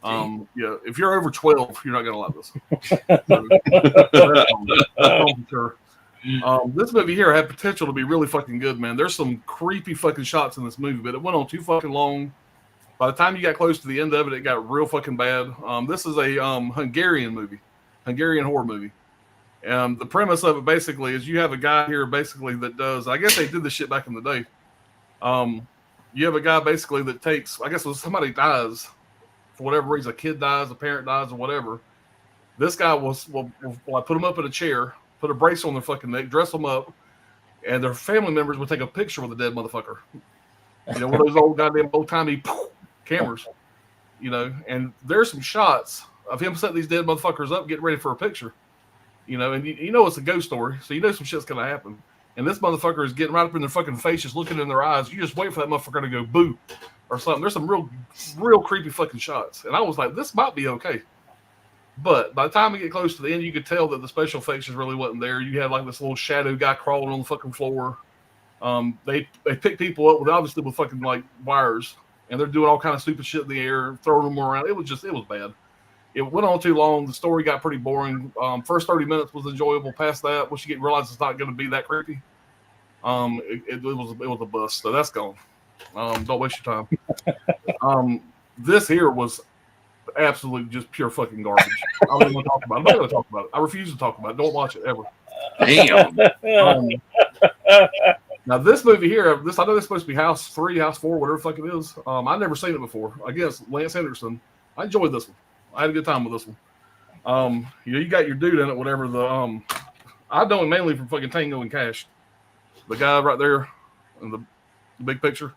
Yeah, if you're over 12, you're not gonna like this. Sure. This movie here had potential to be really fucking good, man. There's some creepy fucking shots in this movie, but it went on too fucking long. By the time you got close to the end of it, it got real fucking bad. This is a Hungarian horror movie. And the premise of it basically is you have a guy here basically that does, I guess they did this shit back in the day. You have a guy basically that takes, I guess when somebody dies, for whatever reason, a kid dies, a parent dies, or whatever, this guy will put them up in a chair, put a brace on their fucking neck, dress them up, and their family members would take a picture with the dead motherfucker. You know, one of those old goddamn old-timey cameras, you know, and there's some shots of him setting these dead motherfuckers up, getting ready for a picture, you know, and you know it's a ghost story, so you know some shit's gonna happen. And this motherfucker is getting right up in their fucking face, just looking in their eyes. You just wait for that motherfucker to go boo, or something. There's some real creepy fucking shots, and I was like, this might be okay. But by the time we get close to the end, you could tell that the special effects just really wasn't there. You had like this little shadow guy crawling on the fucking floor. They pick people up obviously with fucking like wires, and they're doing all kind of stupid shit in the air, throwing them around. It was bad. It went on too long. The story got pretty boring. First 30 minutes was enjoyable. Past that, once you realize it's not going to be that creepy, it was a bust. So that's gone. Don't waste your time. This here was absolutely just pure fucking garbage. I don't even want to talk about it. I'm not going to talk about it. I refuse to talk about it. Don't watch it ever. Damn. Now this movie here, I know this is supposed to be House 3, House 4, whatever the fuck it is. I've never seen it before. I guess Lance Henriksen. I enjoyed this one. I had a good time with this one. You got your dude in it, whatever. I know him mainly from fucking Tango and Cash. The guy right there in the big picture.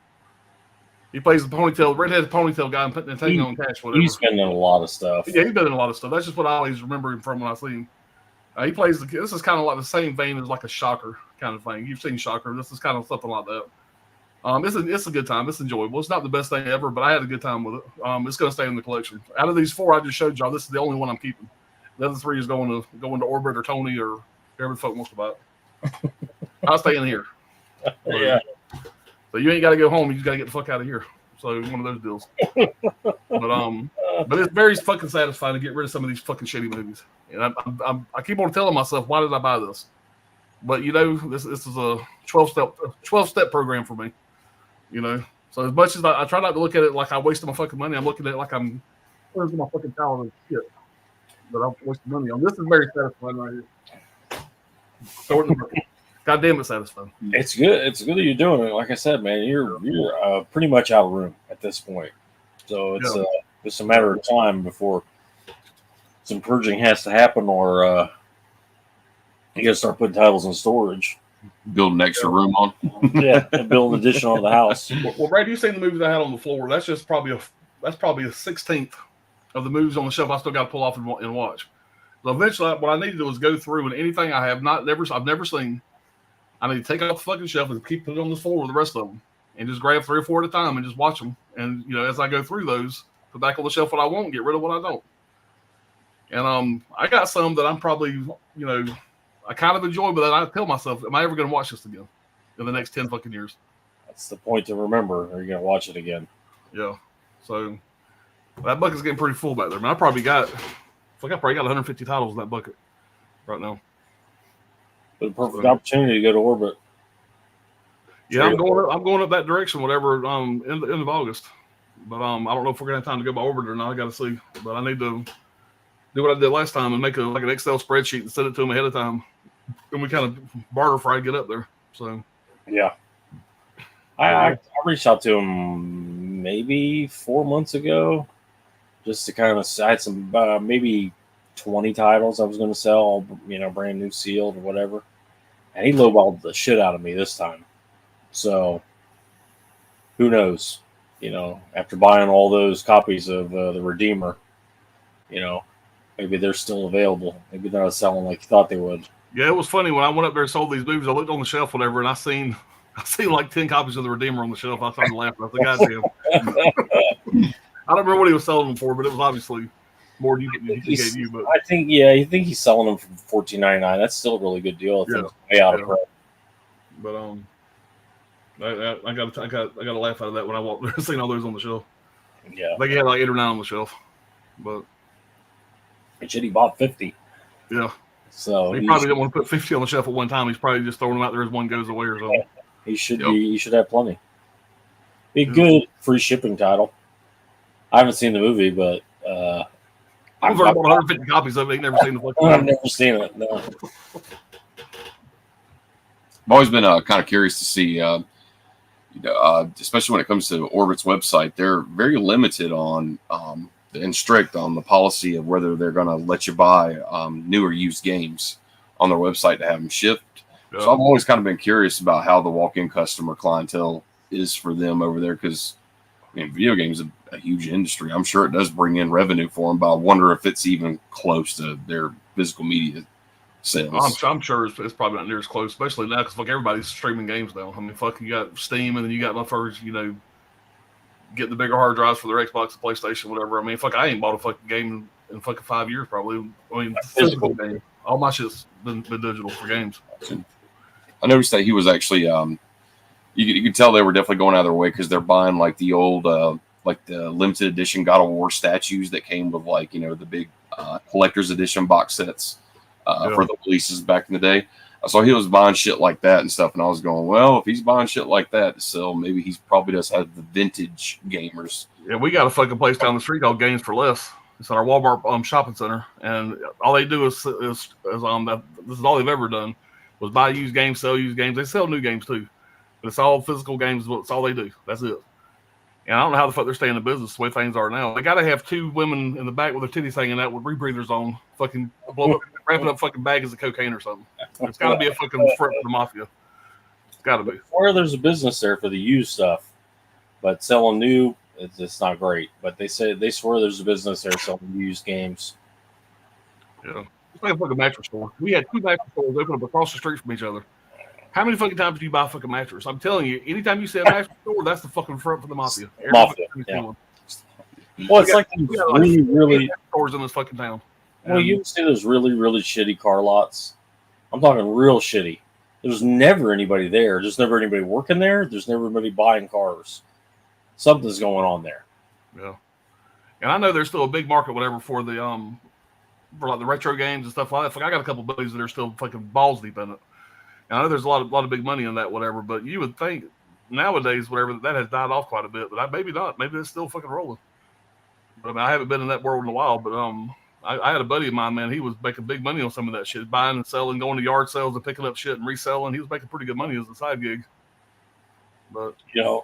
He plays the redheaded ponytail guy in Tango and Cash, whatever. He's been in a lot of stuff. Yeah, he's been in a lot of stuff. That's just what I always remember him from when I see him. He plays this is kind of like the same vein as like a Shocker kind of thing. You've seen Shocker. This is kind of something like that. It's a good time. It's enjoyable. It's not the best thing ever, but I had a good time with it. It's going to stay in the collection. Out of these 4 I just showed y'all, this is the only one I'm keeping. The other 3 is going to Orbit or Tony or whoever the fuck wants to buy it. I'll stay in here. Yeah. So you ain't got to go home. You just got to get the fuck out of here. So one of those deals. But it's very fucking satisfying to get rid of some of these fucking shitty movies. And I keep on telling myself, why did I buy this? But this is a 12-step program for me. So as much as I try not to look at it like I wasted my fucking money, I'm looking at it like where's my fucking talent and shit that I'm wasting money on. This is very satisfying right here. God damn it, satisfying. It's good. It's good that you're doing it. Like I said, man, you're pretty much out of room at this point. So it's just a matter of time before some purging has to happen, or you got to start putting titles in storage. Build an extra room on. Yeah, and build an addition on the house. Well, Brad, you've seen the movies I had on the floor. That's just probably a 16th of the movies on the shelf I still got to pull off and watch. So eventually, what I need to do is go through and anything I've never seen, I need to take it off the fucking shelf and keep it on the floor with the rest of them, and just grab 3 or 4 at a time and just watch them. And as I go through those, put back on the shelf what I want, get rid of what I don't. And I got some that I'm probably I kind of enjoy, but I tell myself, am I ever going to watch this again in the next 10 fucking years? That's the point to remember. Are you going to watch it again? Yeah. So that bucket's getting pretty full back there. Man, I probably got 150 titles in that bucket right now. But a perfect opportunity to go to Orbit. Yeah, I'm going up that direction, whatever, end of August. But I don't know if we're gonna have time to go by Orbit or not. I got to see. But I need to do what I did last time and make an Excel spreadsheet and send it to them ahead of time, and we kind of barter for I get up there. So yeah, I reached out to him maybe 4 months ago, just to kind of I had some maybe 20 titles I was going to sell, brand new sealed or whatever, and he lowballed the shit out of me this time. So who knows? After buying all those copies of the Redeemer, maybe they're still available. Maybe they're not selling like you thought they would. Yeah, it was funny when I went up there and sold these movies. I looked on the shelf, whatever, and I seen like 10 copies of the Redeemer on the shelf. I started laughing. I was like, goddamn. I don't remember what he was selling them for, but it was obviously more than he gave you. But I think he's selling them for $14.99. That's still a really good deal. I think it's way out of price. But I got a laugh out of that when I walked there, seeing all those on the shelf. Yeah, I think he had like 8 or 9 on the shelf. But he bought 50. Yeah. So he probably didn't want to put 50 on the shelf at one time. He's probably just throwing them out there as one goes away or something. He should be. He should have plenty. Be good free shipping title. I haven't seen the movie, but I've heard about 150 copies of it. Ain't never seen the fucking I've never seen it. No. I've always been kind of curious to see, especially when it comes to Orbit's website, they're very limited on and strict on the policy of whether they're going to let you buy new or used games on their website to have them shipped. Yeah. So I've always kind of been curious about how the walk-in customer clientele is for them over there, because video games are a huge industry. I'm sure it does bring in revenue for them, but I wonder if it's even close to their physical media sales. I'm sure it's probably not near as close, especially now because everybody's streaming games now. I mean, you got Steam, and then you got motherfuckers, getting the bigger hard drives for their Xbox, PlayStation, whatever. I mean, fuck, I ain't bought a fucking game in fucking 5 years probably. I mean, physical game. All my shit's been digital for games. I noticed that he was actually, you could tell they were definitely going out of their way because they're buying like the old, like the limited edition God of War statues that came with like, the big collector's edition box sets for the releases back in the day. So he was buying shit like that and stuff, and I was going, well, if he's buying shit like that to sell, maybe he's probably does have the vintage gamers. Yeah, we got a fucking place down the street called Games for Less. It's at our Walmart shopping center, and all they do is this is all they've ever done was buy used games, sell used games. They sell new games too, but it's all physical games. It's all they do. That's it. And I don't know how the fuck they're staying in business the way things are now. They got to have 2 women in the back with their titties hanging out with rebreathers on, fucking wrapping up fucking bags of cocaine or something. It's got to be a fucking front for the mafia. It's got to be. Or there's a business there for the used stuff, but selling new, it's not great. But they swear there's a business there selling used games. Yeah, it's like a fucking mattress store. We had 2 mattress stores open up across the street from each other. How many fucking times do you buy a fucking mattress? I'm telling you, anytime you see a mattress store, that's the fucking front for the mafia. Mafia, yeah. Well, it's like these really stores in this fucking town. Well, you see those really, really shitty car lots. I'm talking real shitty. There's never anybody there. There's never anybody working there. There's never anybody buying cars. Something's going on there. Yeah. And I know there's still a big market, whatever, for the for like the retro games and stuff like that. Like I got a couple buddies that are still fucking balls deep in it. And I know there's a lot of big money in that, whatever. But you would think nowadays, whatever, that has died off quite a bit. But maybe not. Maybe it's still fucking rolling. But I mean, I haven't been in that world in a while. But I had a buddy of mine, man. He was making big money on some of that shit, buying and selling, going to yard sales and picking up shit and reselling. He was making pretty good money as a side gig. But your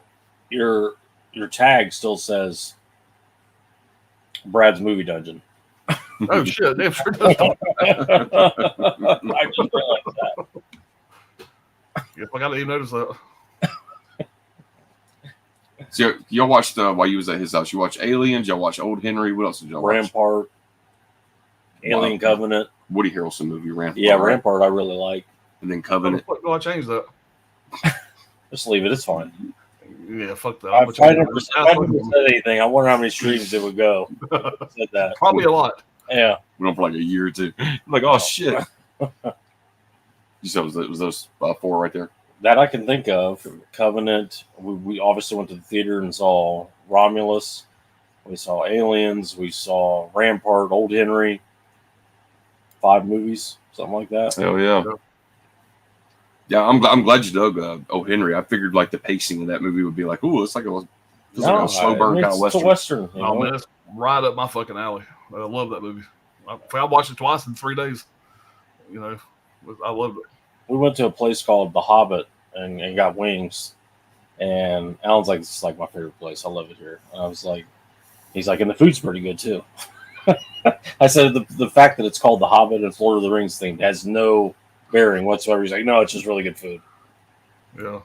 tag still says Brad's Movie Dungeon. Oh shit! Damn sure does. I just realized that. If I got to even notice that. So y'all watched while you was at his house. You watched Aliens. Y'all watched Old Henry. What else did y'all watch? Rampart, Alien Covenant. Woody Harrelson movie. Rampart. Yeah, Rampart. I really like. And then Covenant. What do I change that? Just leave it. It's fine. Yeah, fuck that. I never said anything. I wonder how many streams it would go. Said that. Probably a lot. Yeah. We went for like a year or 2. I'm like, oh shit. You said it was those 4 right there. That I can think of. Covenant. We obviously went to the theater and saw Romulus. We saw Aliens. We saw Rampart, Old Henry. 5 movies, something like that. Hell yeah. Yeah, I'm glad you dug Old Henry. I figured like the pacing of that movie would be like, ooh, it's like a slow burn kind of western. It's a western. Oh man, it's right up my fucking alley. I love that movie. I watched it twice in 3 days. I loved it. We went to a place called The Hobbit and got wings. And Alan's like, this is like my favorite place. I love it here. And I was like, he's like, and the food's pretty good too. I said the fact that it's called The Hobbit and Lord of the Rings thing has no bearing whatsoever. He's like, no, it's just really good food. Yeah.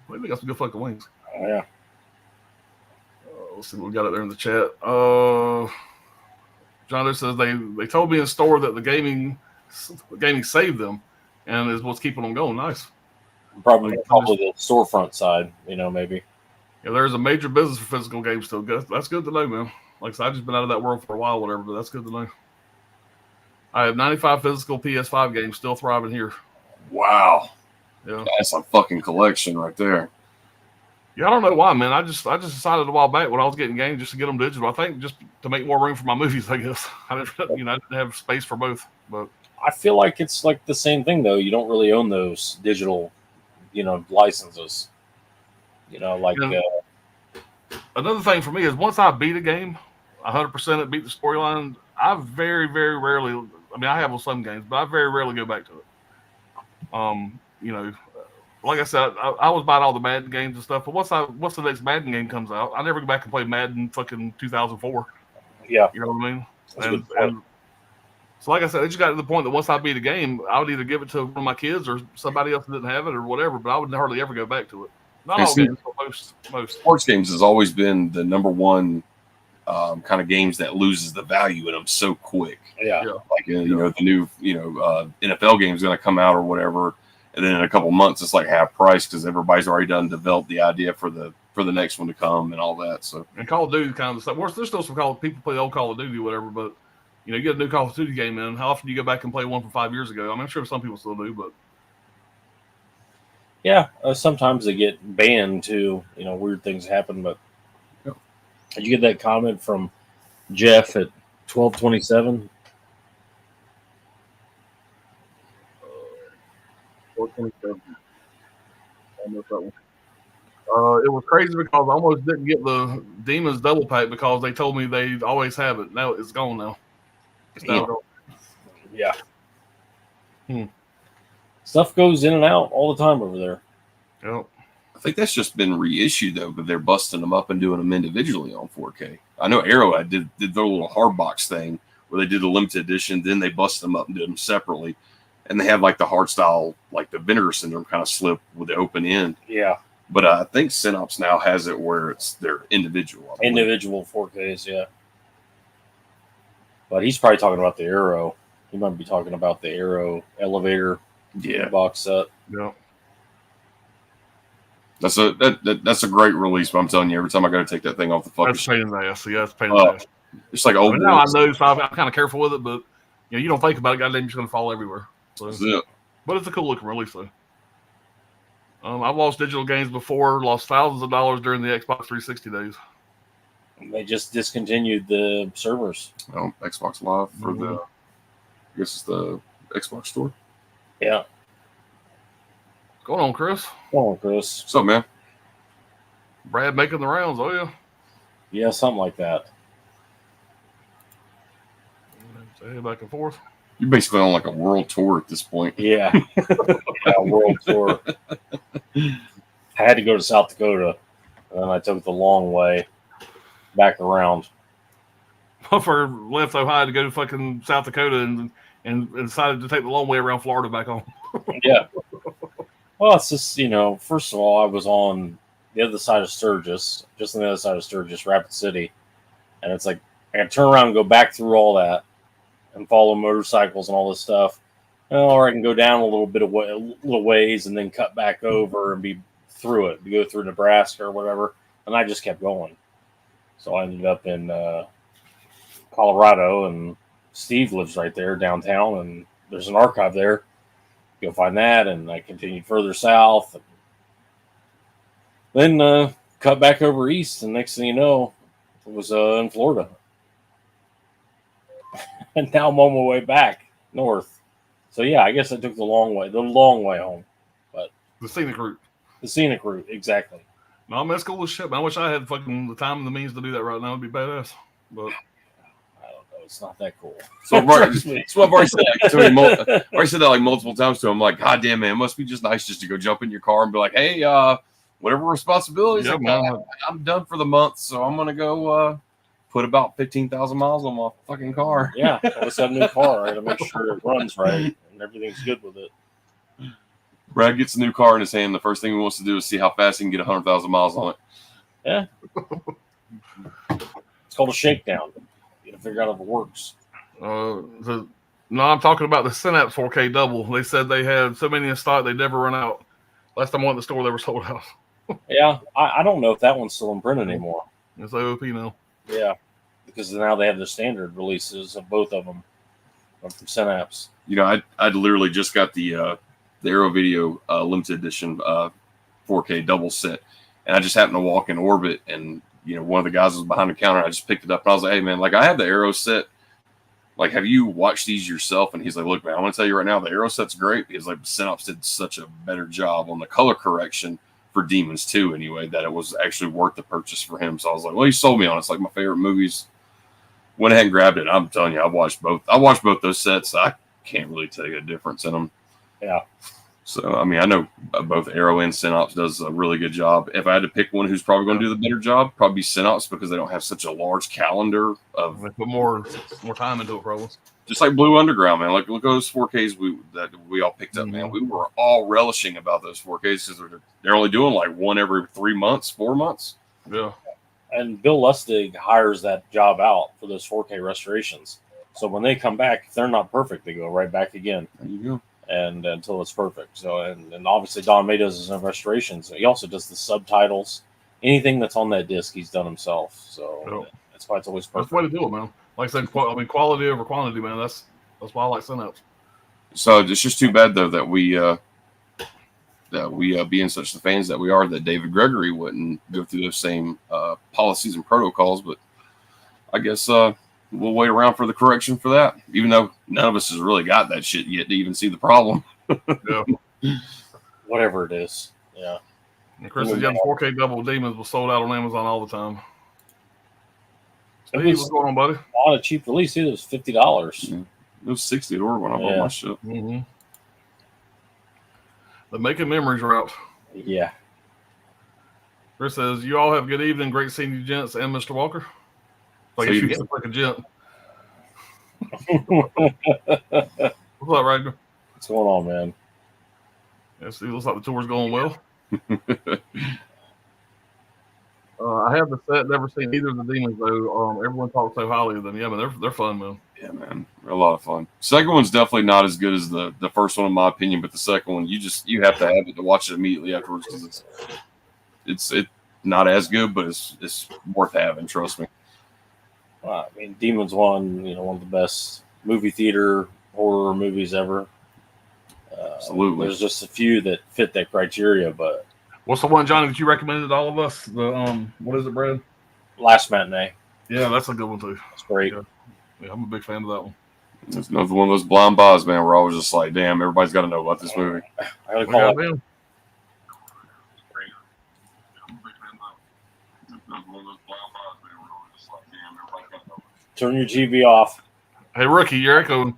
Well, they got some good fucking wings. Oh, yeah. Let's see what we got out there in the chat. John says they told me in the store that the gaming saved them and is what's keeping them going. Nice. Probably the storefront side, maybe. Yeah, there's a major business for physical games still. That's good to know, man. Like I said, I've just been out of that world for a while, whatever, but that's good to know. I have 95 physical PS5 games still thriving here. Wow. Yeah. That's a fucking collection right there. Yeah, I don't know why, man. I just decided a while back when I was getting games just to get them digital. I think just to make more room for my movies, I guess. I didn't have space for both. But I feel like it's like the same thing, though. You don't really own those digital, licenses. Another thing for me is once I beat a game, 100% it beat the storyline, I very, very rarely, I have with some games, but I very rarely go back to it. Like I said, I was buying all the Madden games and stuff, but once the next Madden game comes out, I never go back and play Madden fucking 2004. Yeah. You know what I mean? And so like I said, it just got to the point that once I beat a game, I would either give it to one of my kids or somebody else that didn't have it or whatever, but I would hardly ever go back to it. Not all games, but most. Sports games has always been the number one kind of games that loses the value in them so quick. Yeah. Like, the new, NFL game is going to come out or whatever. And then in a couple months, it's like half price because everybody's already developed the idea for the for the next one to come and all that. So, and Call of Duty kind of stuff. There's still some people play the old Call of Duty, whatever. But you get a new Call of Duty game in. How often do you go back and play one from 5 years ago? I mean, I'm sure some people still do, but yeah, sometimes they get banned too. Weird things happen. But did you get that comment from Jeff at 1227? 427. I missed that one. It was crazy because I almost didn't get the Demons double pack because they told me they always have it. Now it's gone now. Yeah. Stuff goes in and out all the time over there. Yep. I think that's just been reissued though, but they're busting them up and doing them individually on 4K. I know Arrowhead did their little hard box thing where they did the limited edition, then they busted them up and did them separately, and they have like the hard style, like the Vinegar Syndrome kind of slip with the open end. Yeah, but I think Synops now has it where it's their individual 4Ks. Yeah, but he's probably talking about the Arrow. He might be talking about the Arrow elevator box set. Yeah. That's a great release, but I'm telling you, every time I go to take that thing off the fucking that's a pain in the ass. Yeah, it's a pain in the ass. It's like old. Now I know, so I'm kind of careful with it, but you don't think about it. Goddamn, it's going to fall everywhere. So, but it's a cool looking release, though. I've lost digital games before, lost thousands of dollars during the Xbox 360 days. They just discontinued the servers. Oh, Xbox Live for the, I guess it's the Xbox store. Yeah. What's going on, Chris? What's up, man? Brad making the rounds, oh yeah? Yeah, something like that. Say back and forth. You're basically on like a world tour at this point. Yeah. World tour. I had to go to South Dakota, and then I took the long way back around. Puffer left Ohio to go to fucking South Dakota and decided to take the long way around Florida back home. Yeah. Well, it's just, first of all, I was on the other side of Sturgis, just on the other side of Sturgis, Rapid City. And it's like, I got to turn around and go back through all that and follow motorcycles and all this stuff. Or I can go down a little ways and then cut back over and be through it, to go through Nebraska or whatever. And I just kept going. So I ended up in Colorado, and Steve lives right there downtown, and there's an archive there. Go find that, and I continued further south. And then cut back over east, and next thing you know, it was in Florida. And now I'm on my way back north. So yeah, I guess I took the long way home. But the scenic route, exactly. No, man, that's cool as shit, man. I wish I had fucking the time and the means to do that right now. It'd be badass. But I don't know, it's not that cool. So I've already said that to him. I already said that like multiple times to him. I'm like, God damn, man, it must be just nice just to go jump in your car and be like, hey, whatever responsibilities, I'm done for the month, so I'm gonna go put about 15,000 miles on my fucking car. Yeah, let's have a new car. I gotta make sure it runs right and everything's good with it. Brad gets a new car in his hand. The first thing he wants to do is see how fast he can get 100,000 miles on it. Yeah. It's called a shakedown. You gotta figure out if it works. No, I'm talking about the Synapse 4K double. They said they had so many in stock they never run out. Last time I went to the store, they were sold out. Yeah, I don't know if that one's still in print anymore. It's AOP now. Yeah, because now they have the standard releases of both of them from Synapse. I literally just got the Arrow Video limited edition 4K double set, and I just happened to walk in Orbit, and one of the guys was behind the counter. I just picked it up, and I was like, "Hey, man, like I have the Arrow set. Like, have you watched these yourself?" And he's like, "Look, man, I want to tell you right now, the Arrow set's great because like Synapse did such a better job on the color correction for Demons 2 anyway, that it was actually worth the purchase for him." So I was like, "Well, he sold me on it. It's like my favorite movies." Went ahead and grabbed it. I'm telling you, I watched both those sets. I can't really tell you a difference in them. Yeah. So, I mean, I know both Arrow and Synapse does a really good job. If I had to pick one who's probably going to do the better job, probably be Synapse because they don't have such a large calendar of. They put more time into it, probably. Just like Blue Underground, man. Like, look at those 4Ks that we all picked up, man. We were all relishing about those 4Ks because they're only doing like one every 3 months, 4 months. Yeah. And Bill Lustig hires that job out for those 4K restorations. So when they come back, if they're not perfect, they go right back again. There you go. And until it's perfect. So, and obviously Don May does his own restorations. He also does the subtitles anything that's on that disc, he's done himself. So that's why it's always perfect. That's the way to do it, man. Like I said, quality over quantity, man. That's why I like Synapse. So it's just too bad though that we being such the fans that we are, that David Gregory wouldn't go through those same policies and protocols. But I guess we'll wait around for the correction for that, even though none of us has really got that shit yet to even see the problem. Yeah. Whatever it is. Yeah. And Chris says, yeah, the 4K Double Demons was sold out on Amazon all the time. It Steve, was what's going on, buddy? not a cheap release either. It was $50. Yeah. It was 60 at order when I bought my shit. Mm-hmm. The Making Memories route. Yeah. Chris says, you all have a good evening. Great seeing you, gents, and Mr. Walker. Like, you get like a gent. What's up, Ragnar? What's going on, man? Yeah, see, looks like the tour's going well. I have the set, never seen either of the Demons, though. Everyone talks so highly of them. Yeah, man, they're fun, man. Yeah, man, they're a lot of fun. Second one's definitely not as good as the first one, in my opinion. But the second one, you have to have it to watch it immediately afterwards because it's not as good, but it's worth having. Trust me. Well, I mean, Demons 1, one of the best movie theater horror movies ever. Absolutely. There's just a few that fit that criteria, but what's the one, Johnny, that you recommended to all of us? The what is it, Brad? Last Matinee. Yeah, that's a good one too. It's great. Yeah, I'm a big fan of that one. It's another one of those blind buys, man, where I was just like, damn, everybody's got to know about this movie. I gotta call it. Turn your GB off. Hey, Rookie, you're echoing.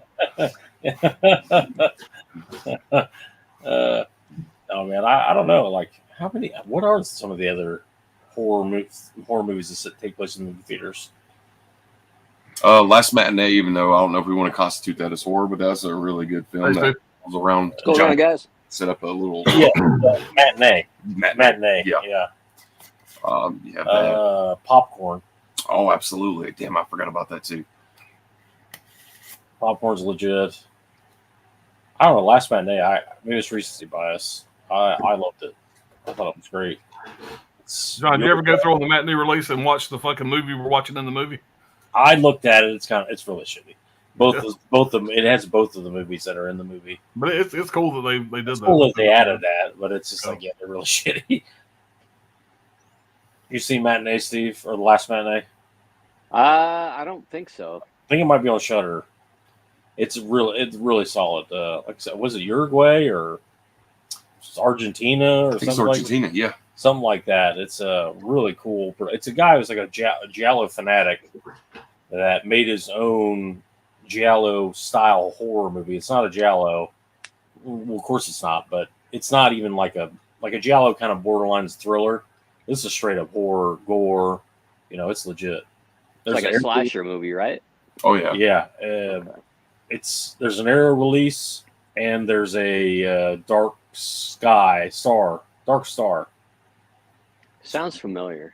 Oh man, I don't know. Like, how many? What are some of the other horror movies that take place in movie theaters? Last Matinee, even though I don't know if we want to constitute that as horror, but that's a really good film that was around. What's going on, guys? Set up a little Matinee. Yeah. Yeah. Popcorn. Oh, absolutely. Damn, I forgot about that too. Popcorn's legit. I don't know. Last Matinee, maybe it's recency bias. I loved it. I thought it was great. John, did you ever go through on the matinee release and watch the fucking movie we're watching in the movie? I looked at it. It's really shitty. Both of them. It has both of the movies that are in the movie. But it's cool that they did that. It's cool that they added that, but it's just like, yeah, they're really shitty. You seen Matinee, Steve, or the Last Matinee? I don't think so. I think it might be on Shudder. It's really solid. Like I said, was it Uruguay or Argentina or something? It's Argentina, yeah, something like that. It's really cool. It's a guy who's like a Giallo fanatic that made his own Giallo style horror movie. It's not a Giallo. Well, of course it's not, but it's not even like a Giallo kind of borderline thriller. This is straight up horror, gore. It's legit. It's like a slasher movie, right? Oh yeah, yeah. There's an Arrow release and there's a Dark Star Sounds familiar.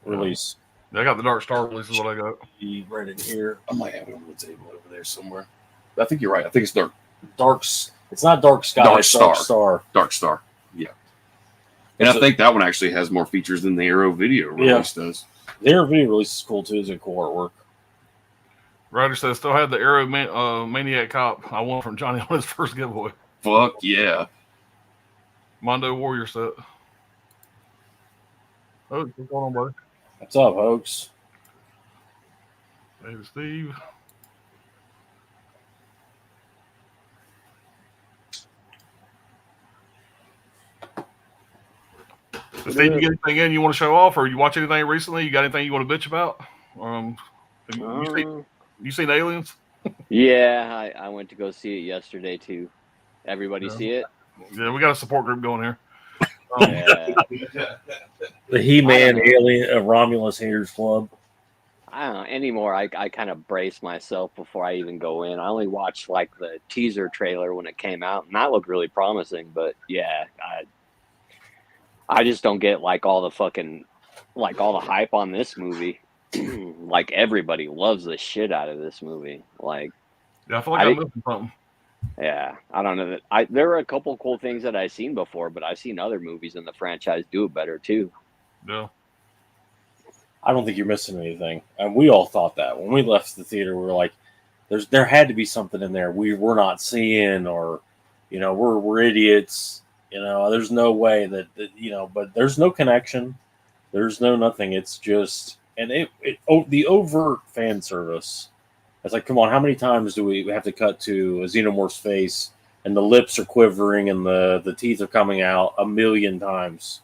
release. I got the Dark Star release is what I got. Right in here. I might have it on the table over there somewhere. I think you're right. I think it's It's not Dark Sky. Dark it's Star. Dark Star. Yeah. And I think that one actually has more features than the Arrow video release does. The Arrow video release is cool too. It's a cool artwork. Ryder says, still had the Arrow Maniac Cop I won from Johnny on his first giveaway. Fuck yeah. Mondo Warrior set. Oh, what's going on, buddy? What's up, folks? David Steve. So Steve, you get anything in you want to show off, or you watch anything recently? You got anything you want to bitch about? You seen Aliens? Yeah, I went to go see it yesterday too. Everybody see it? Yeah, we got a support group going here. Yeah. The He-Man Alien Romulus Haters Club. I don't know anymore. I kind of brace myself before I even go in. I only watched like the teaser trailer when it came out, and that looked really promising. But yeah, I just don't get like all the hype on this movie. Like everybody loves the shit out of this movie. Like, yeah, I feel like I'm missing something. Yeah, I don't know that there are a couple cool things that I've seen before, but I've seen other movies in the franchise do it better too. Yeah. I don't think you're missing anything. And we all thought that when we left the theater. We were like, there had to be something in there we're not seeing, or we're idiots. There's no way that but there's no connection. There's no nothing. It's just the overt fan service. It's like, come on, how many times do we have to cut to a Xenomorph's face and the lips are quivering and the teeth are coming out a million times?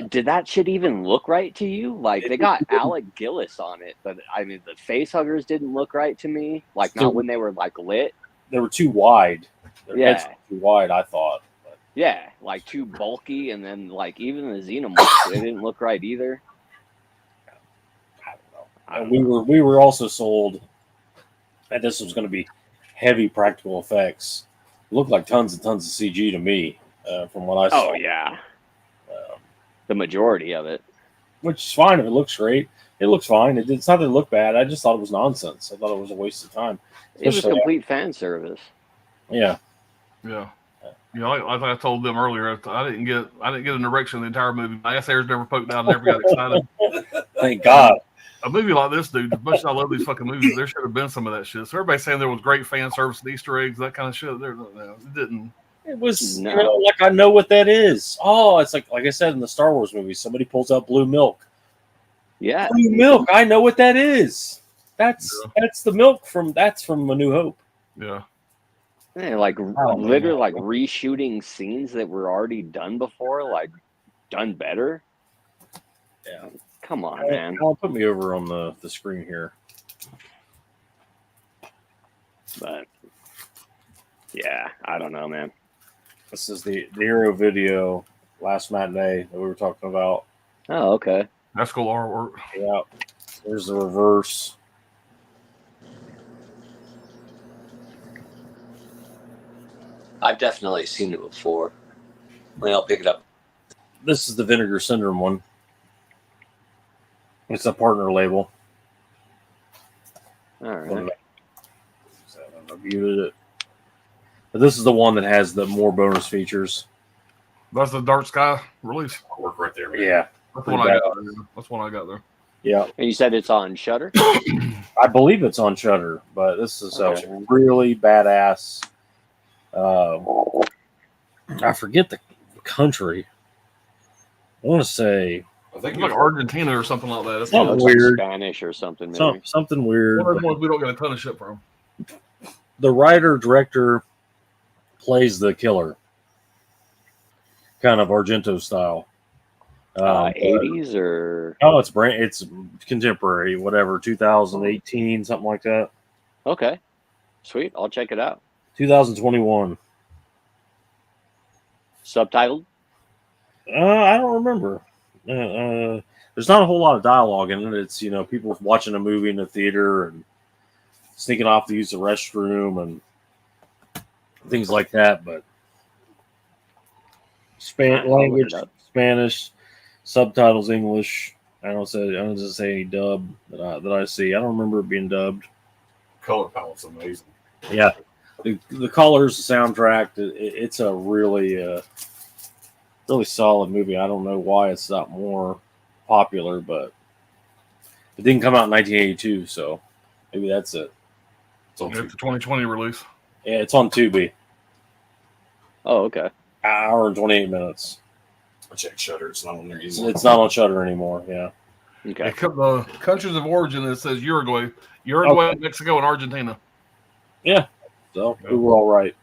Did that shit even look right to you? Like, they got Alec Gillis on it, but I mean, the face huggers didn't look right to me. Like, not when they were like lit. They were too wide. Their heads Yeah. were too wide, I thought. But Yeah, like too bulky, and then like even the Xenomorphs, they didn't look right either. I don't know. And we were also sold that this was going to be heavy practical effects. It looked like tons and tons of CG to me, from what I saw. Oh yeah, the majority of it. Which is fine if it looks great. It looks fine. It's not that it looked bad. I just thought it was nonsense. I thought it was a waste of time. It was Especially- complete fan service. Yeah. Yeah. Like I told them earlier, I didn't get an erection the entire movie. My ass hairs never poked out. I never got excited. Thank God. A movie like this, dude, as much as I love these fucking movies, there should have been some of that shit. So everybody's saying there was great fan service and Easter eggs, that kind of shit. It didn't. It was No. like, I know what that is. Oh, it's like I said in the Star Wars movies, somebody pulls out blue milk. Yeah, Blue milk. I know what that is. That's the milk from A New Hope. Yeah. yeah, like Oh, literally man. like reshooting scenes that were already done before, like done better. Yeah. Come on, man. I'll put me over on the screen here. But yeah, I don't know, man. This is the Hero video last matinee that we were talking about. Oh, okay. That's cool artwork. Yeah. There's the reverse. I've definitely seen it before. Well, I'll pick it up. This is the Vinegar Syndrome one. It's a partner label. All right. I muted it. But this is the one that has the more bonus features. That's the Dark Sky release. Work right there, man. Yeah. That's the one I got there. That's one I got there. Yeah. And you said it's on Shutter. I believe it's on Shutter, but this is Okay. a really badass. I forget the country. I want to say I think It's like Argentina or something like that. It's Something not Like weird. Spanish or something. Maybe. something weird. one of the ones we don't get a ton of shit from. The writer director plays the killer, kind of Argento style. But- 80s or oh, it's contemporary, whatever, 2018, something like that. okay, sweet. I'll check it out. 2021. Subtitled. I don't remember. There's not a whole lot of dialogue in it. It's people watching a movie in the theater and sneaking off to use the restroom and things like that. But I'll look language it up. Spanish, subtitles English. I don't just say any dub that I see. I don't remember it being dubbed. color palette's amazing. Yeah, the colors, the soundtrack. It's a really really solid movie. I don't know why it's not more popular, but it didn't come out in 1982, so maybe that's it. It's on It's a 2020 release. Yeah, it's on Tubi. Oh, okay. Hour and 28 minutes. I checked Shutter. It's not on there It's, either. it's not on Shutter anymore. Yeah. Okay. The countries of origin, it says Uruguay, Mexico, and Argentina. So we were all right.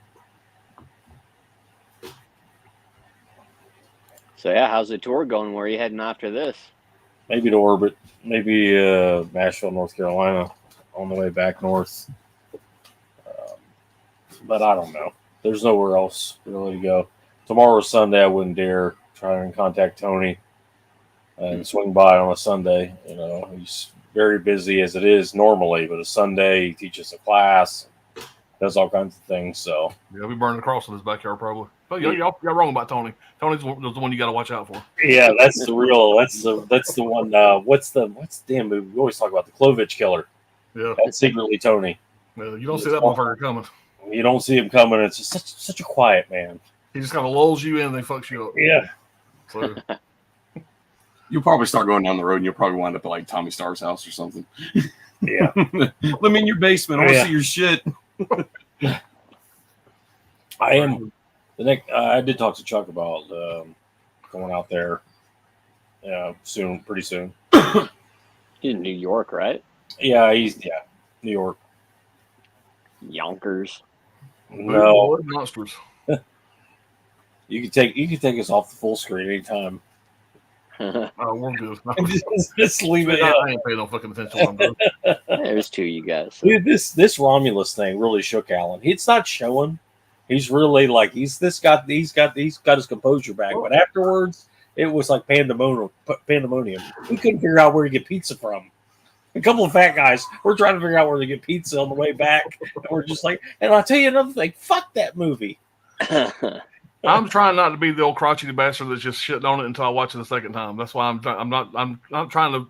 So yeah, how's the tour going? Where are you heading after this? Maybe to Orbit. Maybe Nashville, North Carolina, on the way back north. But I don't know. There's nowhere else really to go. Tomorrow's Sunday. I wouldn't dare try and contact Tony and swing by on a Sunday. He's very busy as it is normally, but a Sunday he teaches a class, does all kinds of things. So Yeah, we burned the cross in his backyard probably. But y'all wrong about Tony. Tony's the one you got to watch out for. yeah, that's the real. That's the one. What's the damn movie? We always talk about the Clovich Killer. Yeah, That's secretly Tony. you don't see that motherfucker coming. You don't see him coming. It's just such a quiet man. He just kind of lulls you in and then fucks you up. Yeah. So You'll probably start going down the road, and you'll probably wind up at like Tommy Starr's house or something. Yeah. Let me in your basement. I want to see your shit. I am the next. I did talk to Chuck about going out there. Soon, pretty soon. He's in New York, right? Yeah, New York. Yonkers. No, monsters. you can take us off the full screen anytime. Oh, we're good. Just leave it. I ain't paying no fucking attention to what I'm doing. There's two of you guys. Dude, this Romulus thing really shook Alan. It's not showing. He's really like he's got his composure back, but afterwards it was like pandemonium. We couldn't figure out where to get pizza from. A couple of fat guys, we're trying to figure out where to get pizza on the way back. And we're just like, and I'll tell you another thing, fuck that movie. I'm trying not to be the old crotchety bastard that's just shitting on it until I watch it the second time. That's why I'm not trying to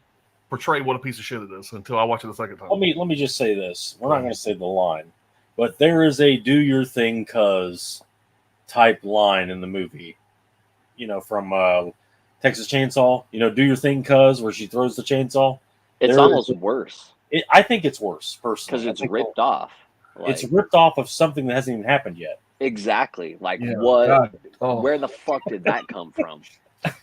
portray what a piece of shit it is until I watch it the second time. Let me just say this. We're not going to say the line, but there is a "do your thing, cuz" type line in the movie. From Texas Chainsaw. "Do your thing, cuz," where she throws the chainsaw. It's almost worse. I think it's worse personally because it's ripped off. It's ripped off of something that hasn't even happened yet. Exactly. Like what? God. Oh. Where the fuck did that come from?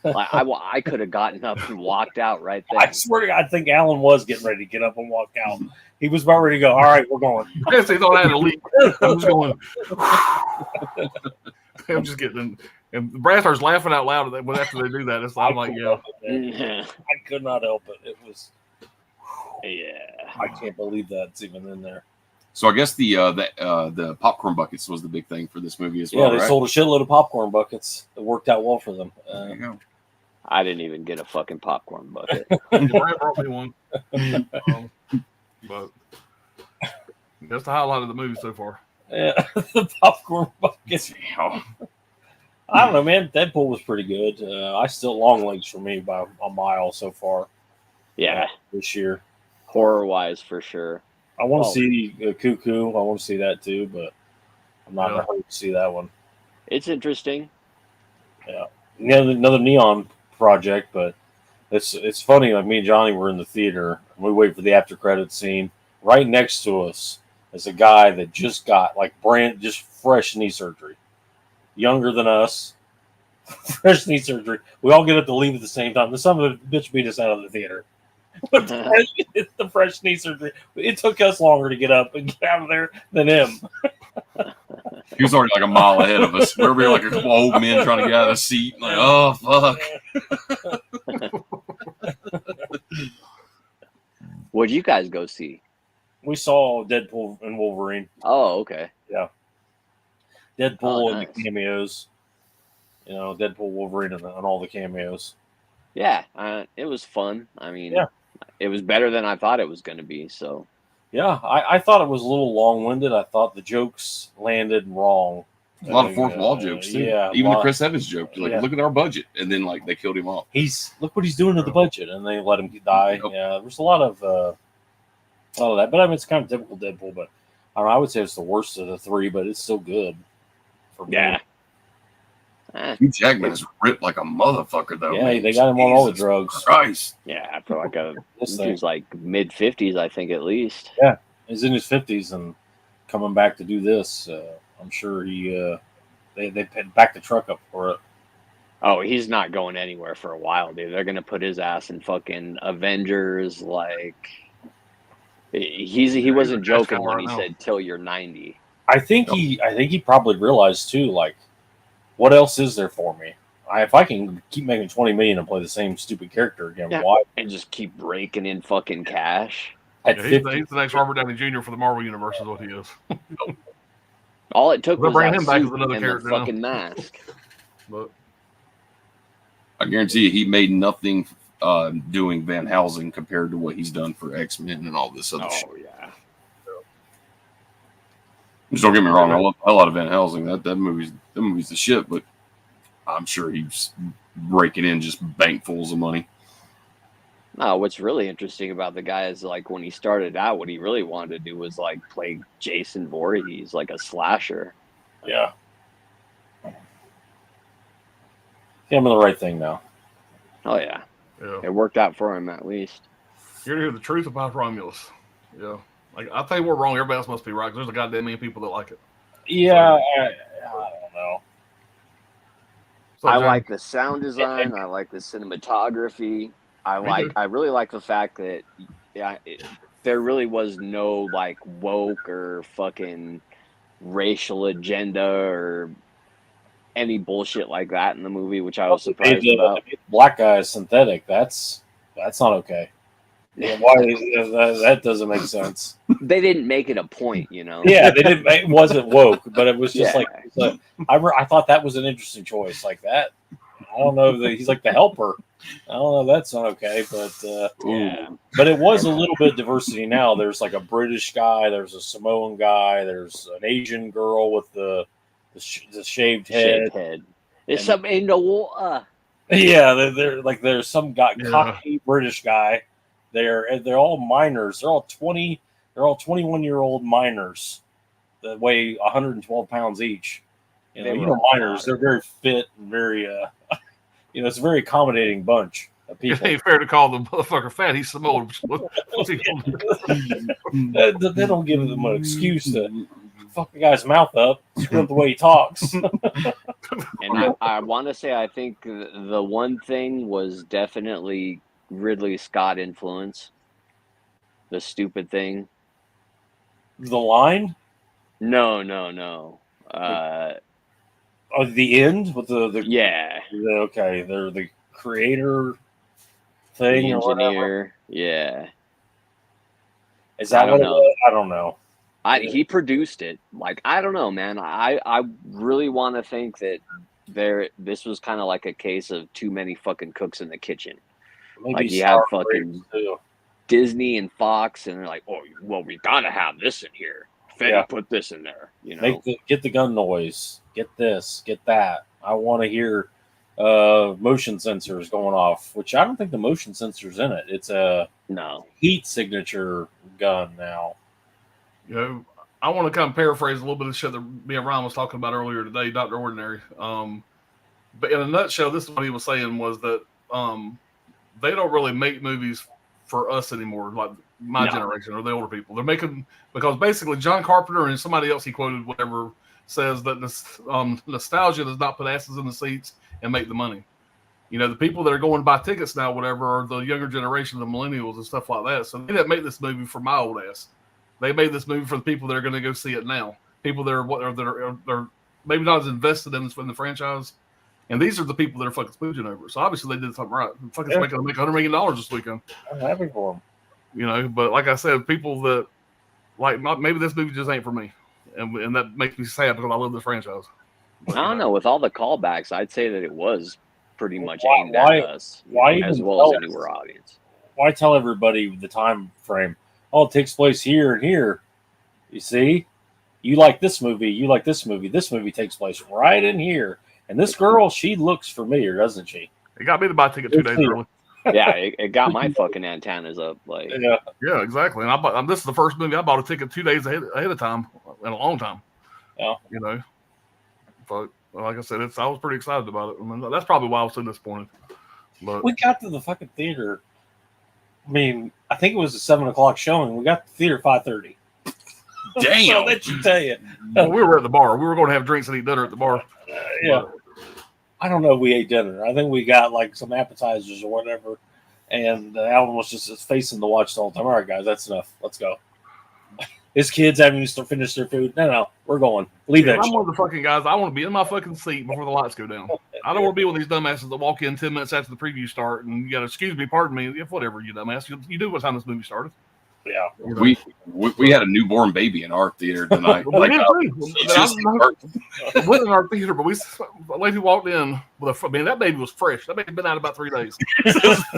Like I could have gotten up and walked out right there. I swear to God, I think Alan was getting ready to get up and walk out. He was about ready to go. All right, we're going. I guess they thought I had a leak. I'm just going. I'm just getting. And Brad starts laughing out loud after they do that. It's like, I'm like, yeah. I could not help it. It was. Yeah. I can't believe that's even in there. So I guess the popcorn buckets was the big thing for this movie as well. Yeah, they sold a shitload of popcorn buckets. It worked out well for them. There you go. I didn't even get a fucking popcorn bucket. Brad brought me one. But that's the highlight of the movie so far. Yeah, the popcorn buckets. I don't know, man. Deadpool was pretty good. I still long legs for me by a mile so far. Yeah, this year, horror wise for sure. I want to see Cuckoo. I want to see that too, but I'm not in a hurry to see that one. It's interesting. Yeah, another Neon project, but it's funny. Like me and Johnny were in the theater, and we wait for the after credits scene. Right next to us is a guy that just got just fresh knee surgery, younger than us. Fresh knee surgery. We all get up to leave at the same time. The son of a bitch beat us out of the theater. But the fresh knee surgery. It took us longer to get up and get out of there than him. He was already like a mile ahead of us. We were like a couple old men trying to get out of the seat. Like, oh fuck. What'd you guys go see? We saw Deadpool and Wolverine. Oh, okay. Yeah. Deadpool and the cameos. Deadpool, Wolverine, and all the cameos. Yeah, it was fun. I mean, it was better than I thought it was going to be. So, yeah, I thought it was a little long-winded. I thought the jokes landed wrong. A lot of fourth wall jokes too. Yeah, even the Chris Evans joke. Like, look at our budget, and then they killed him off. Look what he's doing to the budget, and they let him die. Yep. Yeah, there's a lot of that. But I mean, it's kind of typical Deadpool. But I would say it's the worst of the three, but it's still good. For me. Hugh Jackman is ripped like a motherfucker, though. Yeah, man. they got him on all the drugs. Christ. Yeah, after he was like mid-50s, I think at least. Yeah, he's in his 50s and coming back to do this. I'm sure they backed the truck up for it. Oh, he's not going anywhere for a while, dude. They're gonna put his ass in fucking Avengers. Like, he wasn't joking when he said till you're 90. I think he probably realized too, like, what else is there for me? If I can keep making $20 million and play the same stupid character again, why? And just keep raking in fucking cash. He's the next Robert Downey Jr. for the Marvel Universe, is what he is. All it took was bring that him back suit as another and character the fucking mask. But I guarantee you, he made nothing doing Van Helsing compared to what he's done for X-Men and all this other shit. Oh yeah. Just don't get me wrong, I love a lot of Van Helsing. That movie's the shit, but I'm sure he's raking in just bankfuls of money. No, what's really interesting about the guy is like when he started out, what he really wanted to do was like play Jason Voorhees, like a slasher. Yeah. Yeah, I'm in the right thing now. Oh yeah. Yeah. It worked out for him at least. Here to hear the truth about Romulus. Yeah. Like, I think we're wrong. Everybody else must be right because there's a goddamn many people that like it. Yeah, I don't know. So, I John, like the sound design. I like the cinematography. I really like the fact that there really was no like woke or fucking racial agenda or any bullshit like that in the movie, which I was surprised about. The black guy is synthetic. That's not okay. Yeah, why that doesn't make sense. They didn't make it a point, you know. Yeah, they didn't. It wasn't woke, but it was just Yeah. I thought that was an interesting choice. Like that, I don't know. He's like the helper. I don't know. That's not okay, but Yeah. But it was a little bit diversity. Now there's like a British guy. There's a Samoan guy. There's an Asian girl with the shaved head. Shaved head. There's some in the water. Yeah, they're like there's some guy, Yeah. cocky British guy. They're all minors. They're all 21-year-old minors that weigh 112 pounds each. You know, minors. They're very fit and very it's a very accommodating bunch of it people. ain't fair to call the motherfucker fat. He's Samoan. What's he They don't give them an excuse to fuck the guy's mouth up, screw up the way he talks. And I want to say I think the one thing was definitely Ridley Scott influence. The stupid thing. The line, No. the end with the Yeah. okay, they're the creator The thing or whatever. engineer. Yeah. Is that I what don't it know. was? I don't know. He produced it. Like, I don't know, man. I really want to think that this was kind of like a case of too many fucking cooks in the kitchen. Maybe Like, you Star have fucking Grapes, too. Disney and Fox, and they're like, oh, well, we gotta have this in here. Fetty Yeah. put this in there, you know. Get the gun noise. Get this. Get that. I want to hear motion sensors going off, which I don't think the motion sensor's in it. It's a No. heat signature gun now. You know, I want to kind of paraphrase a little bit of the shit that me and Ryan was talking about earlier today, Dr. Ordinary. But in a nutshell, this is what he was saying was that they don't really make movies for us anymore, like my generation or the older people. They're making, because basically John Carpenter and somebody else he quoted, whatever, says that this nostalgia does not put asses in the seats and make the money. You know, the people that are going to buy tickets now, whatever, are the younger generation, the millennials and stuff like that. So they didn't make this movie for my old ass. They made this movie for the people that are going to go see it now. People that are maybe not as invested in the franchise. And these are the people that are fucking spooging over it. So obviously they did something right. Fucking make $100 million this weekend. I'm happy for them. You know, but like I said, people that like maybe this movie just ain't for me, and that makes me sad because I love this franchise. But, I don't know. With all the callbacks, I'd say that it was pretty much Why- aimed at us, why as even well as tell a us? newer audience. Why tell everybody the time frame? Oh, it takes place here and here. You see, you like this movie. You like this movie. This movie takes place right in here. And this girl, she looks familiar, doesn't she? it got me to buy a ticket 2 days early. Yeah, it got my fucking antennas up. Like, Yeah. Yeah, exactly. And I bought, this is the first movie I bought a ticket 2 days ahead of time in a long time. Yeah. You know, but like I said, I was pretty excited about it. I mean, that's probably why I was so disappointed. But We got to the fucking theater. I mean, I think it was a 7:00 showing. We got to the theater at 5:30. Damn. So that should tell you. well, we were at the bar. We were going to have drinks and eat dinner at the bar. Yeah. I don't know if we ate dinner. I think we got like some appetizers or whatever. And Alan was just facing the watch the whole time. All right, guys, that's enough. Let's go. His kids haven't even finished their food. No, we're going. Leave that I'm shit. one of the fucking guys. I want to be in my fucking seat before the lights go down. I don't want to be one of these dumbasses that walk in 10 minutes after the preview start and you got to excuse me, pardon me, whatever, you dumbass. You knew what time this movie started. Yeah. You know? We had a newborn baby in our theater tonight. Well, we Like, did too. she just We went in our theater, but a lady walked in with that baby was fresh. That baby had been out about 3 days.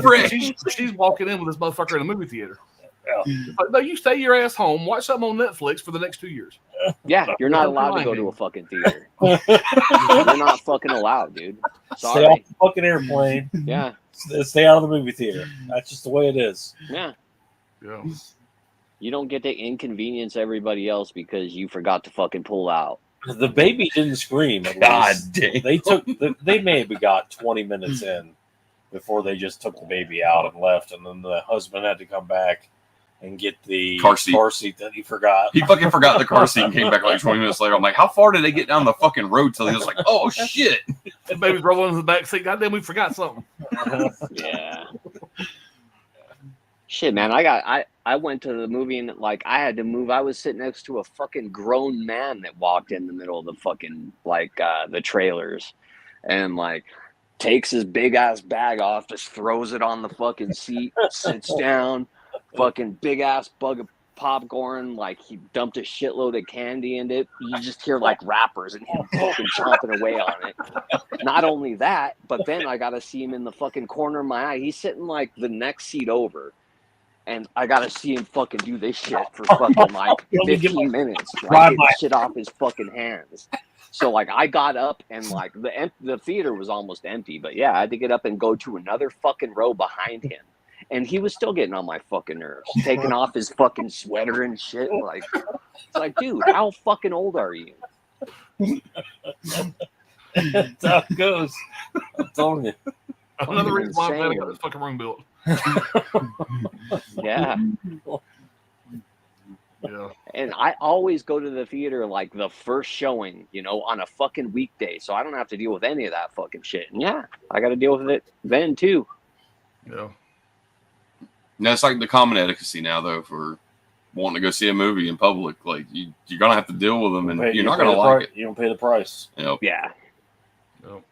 fresh. She's walking in with this motherfucker in a movie theater. Yeah. Like, no, you stay your ass home, watch something on Netflix for the next 2 years. yeah, you're not allowed to go to a fucking theater. You're not fucking allowed, dude. Stay off Sorry. the fucking airplane. Yeah, Stay out of the movie theater. That's just the way it is. yeah. Yeah. You don't get to inconvenience everybody else because you forgot to fucking pull out. The baby didn't scream. At God least. damn. They may have got 20 minutes in. before they just took the baby out and left, and then the husband had to come back and get the Car seat that he forgot. He fucking forgot the car seat and came back like 20 minutes later. I'm like, how far did they get down the fucking road till he was like, oh shit? The baby's rolling in the back seat. Goddamn, we forgot something. Yeah. Shit, man. I went to the movie and like I had to move. I was sitting next to a fucking grown man that walked in the middle of the fucking the trailers, and like takes his big ass bag off, just throws it on the fucking seat, sits down, fucking big ass bug of popcorn, like he dumped a shitload of candy in it. You just hear like rappers and him fucking chomping away on it. Not only that, but then I gotta see him in the fucking corner of my eye. He's sitting like the next seat over. And I gotta see him fucking do this shit for fucking like 15 minutes. Like, get shit off his fucking hands. So like I got up and like the theater was almost empty, but yeah, I had to get up and go to another fucking row behind him. And he was still getting on my fucking nerves, taking off his fucking sweater and shit. Like, it's like, dude, how fucking old are you? That's how it goes. I'm telling you. Another reason why I'm glad I got this fucking room built. Yeah. Yeah. And I always go to the theater like the first showing, you know, on a fucking weekday. So I don't have to deal with any of that fucking shit. And yeah, I got to deal with it then too. Yeah. No, it's like the common etiquette now, though, for wanting to go see a movie in public. Like, you're going to have to deal with them, and you're not going to like it. You don't pay the price. Yep. Yeah. Yep.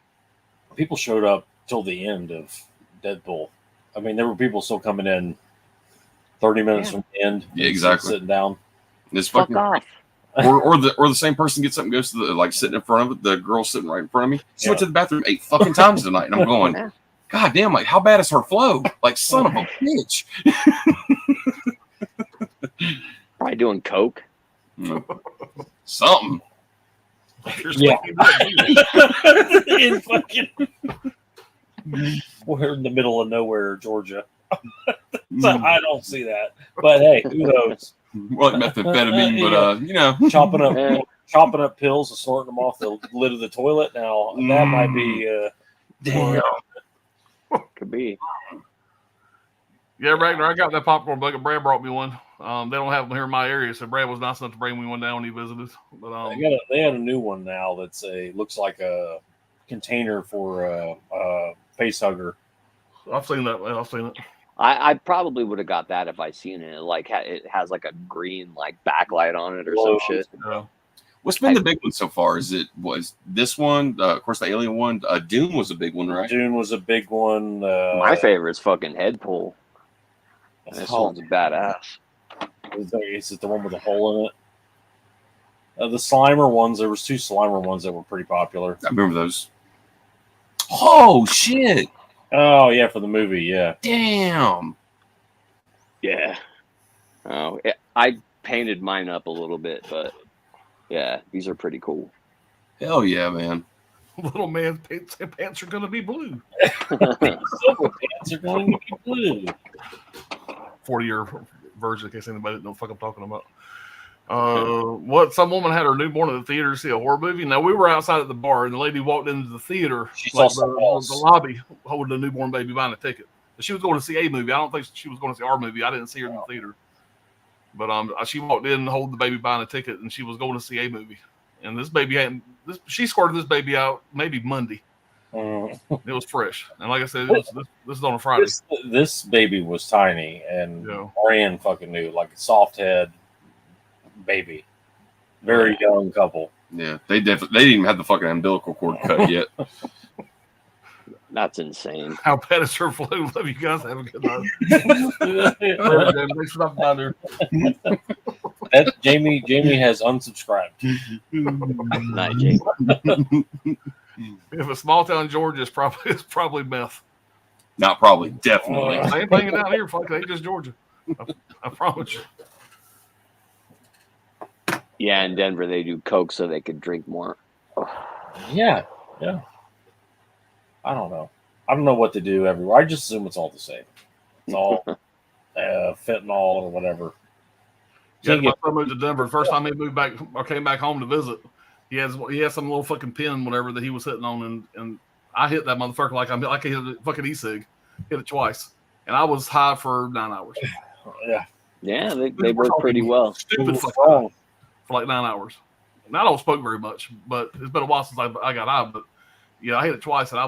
People showed up till the end of Deadpool. I mean, there were people still coming in 30 minutes from the end. Yeah, exactly. Sitting down. It's Fuck fucking, off. or the same person gets up and goes to the, like, sitting in front of it. The girl sitting right in front of me. She went to the bathroom 8 fucking times tonight, and I'm going, Yeah. God damn, like, how bad is her flow? Like, son of a bitch. Probably doing coke. Something. Yeah. In fucking, we're in the middle of nowhere, Georgia. So I don't see that. But hey, who knows? Well, like methamphetamine, but you know, chopping up pills and snorting them off the lid of the toilet. Now that might be damn. Could be. Yeah, Ragnar, I got that popcorn bucket. Brad brought me one. They don't have them here in my area, so Brad was nice enough to bring me one down when he visited. But they had a new one now that's looks like a container for a face hugger. I've seen that. I've seen it. I probably would have got that if I seen it. Like it has like a green like backlight on it or some shit. Yeah. What's been the big one so far? Was this one? Of course, the Alien one. Dune was a big one, right? Dune was a big one. My favorite is fucking Headpool. This one's badass. Is it the one with the hole in it? The Slimer ones. There was 2 Slimer ones that were pretty popular. I remember those. Oh shit! Oh yeah, for the movie. Yeah. Damn. Yeah. Oh, I painted mine up a little bit, but yeah, these are pretty cool. Hell yeah, man. Little man's pants are going to be blue. Silver pants are going to be blue. 40-year version, in case anybody didn't know what the fuck I'm talking about. Some woman had her newborn at the theater to see a horror movie. Now we were outside at the bar, and the lady walked into the theater, She like saw the lobby, holding a newborn baby, buying a ticket. She was going to see a movie. I don't think she was going to see our movie. I didn't see her in the theater, but she walked in, holding the baby, buying a ticket, and she was going to see a movie. And this baby hadn't. She squirted this baby out maybe Monday. It was fresh, and like I said, this is on a Friday. This baby was tiny and brand fucking new, like a soft head baby, very young couple. Yeah, they didn't even have the fucking umbilical cord cut yet. That's insane. How bad is her flu? Love you guys. Have a good night. Thanks for stopping by there. Jamie has unsubscribed. Night, Jamie. If a small town Georgia is probably meth. Not probably, definitely. Same thing down here. Fuck, it ain't just Georgia. I promise you. Yeah, in Denver they do coke so they could drink more. Yeah. I don't know. I don't know what to do everywhere. I just assume it's all the same. It's all fentanyl or whatever. Yeah, my son moved to Denver. The first time he moved back or came back home to visit, he has some little fucking pin, whatever, that he was sitting on, and I hit that motherfucker like I hit a fucking e-cig, hit it twice, and I was high for 9 hours. Yeah. Yeah, they work pretty well. Stupid fucking high for like 9 hours. And I don't smoke very much, but it's been a while since I got high. But yeah, I hit it twice, and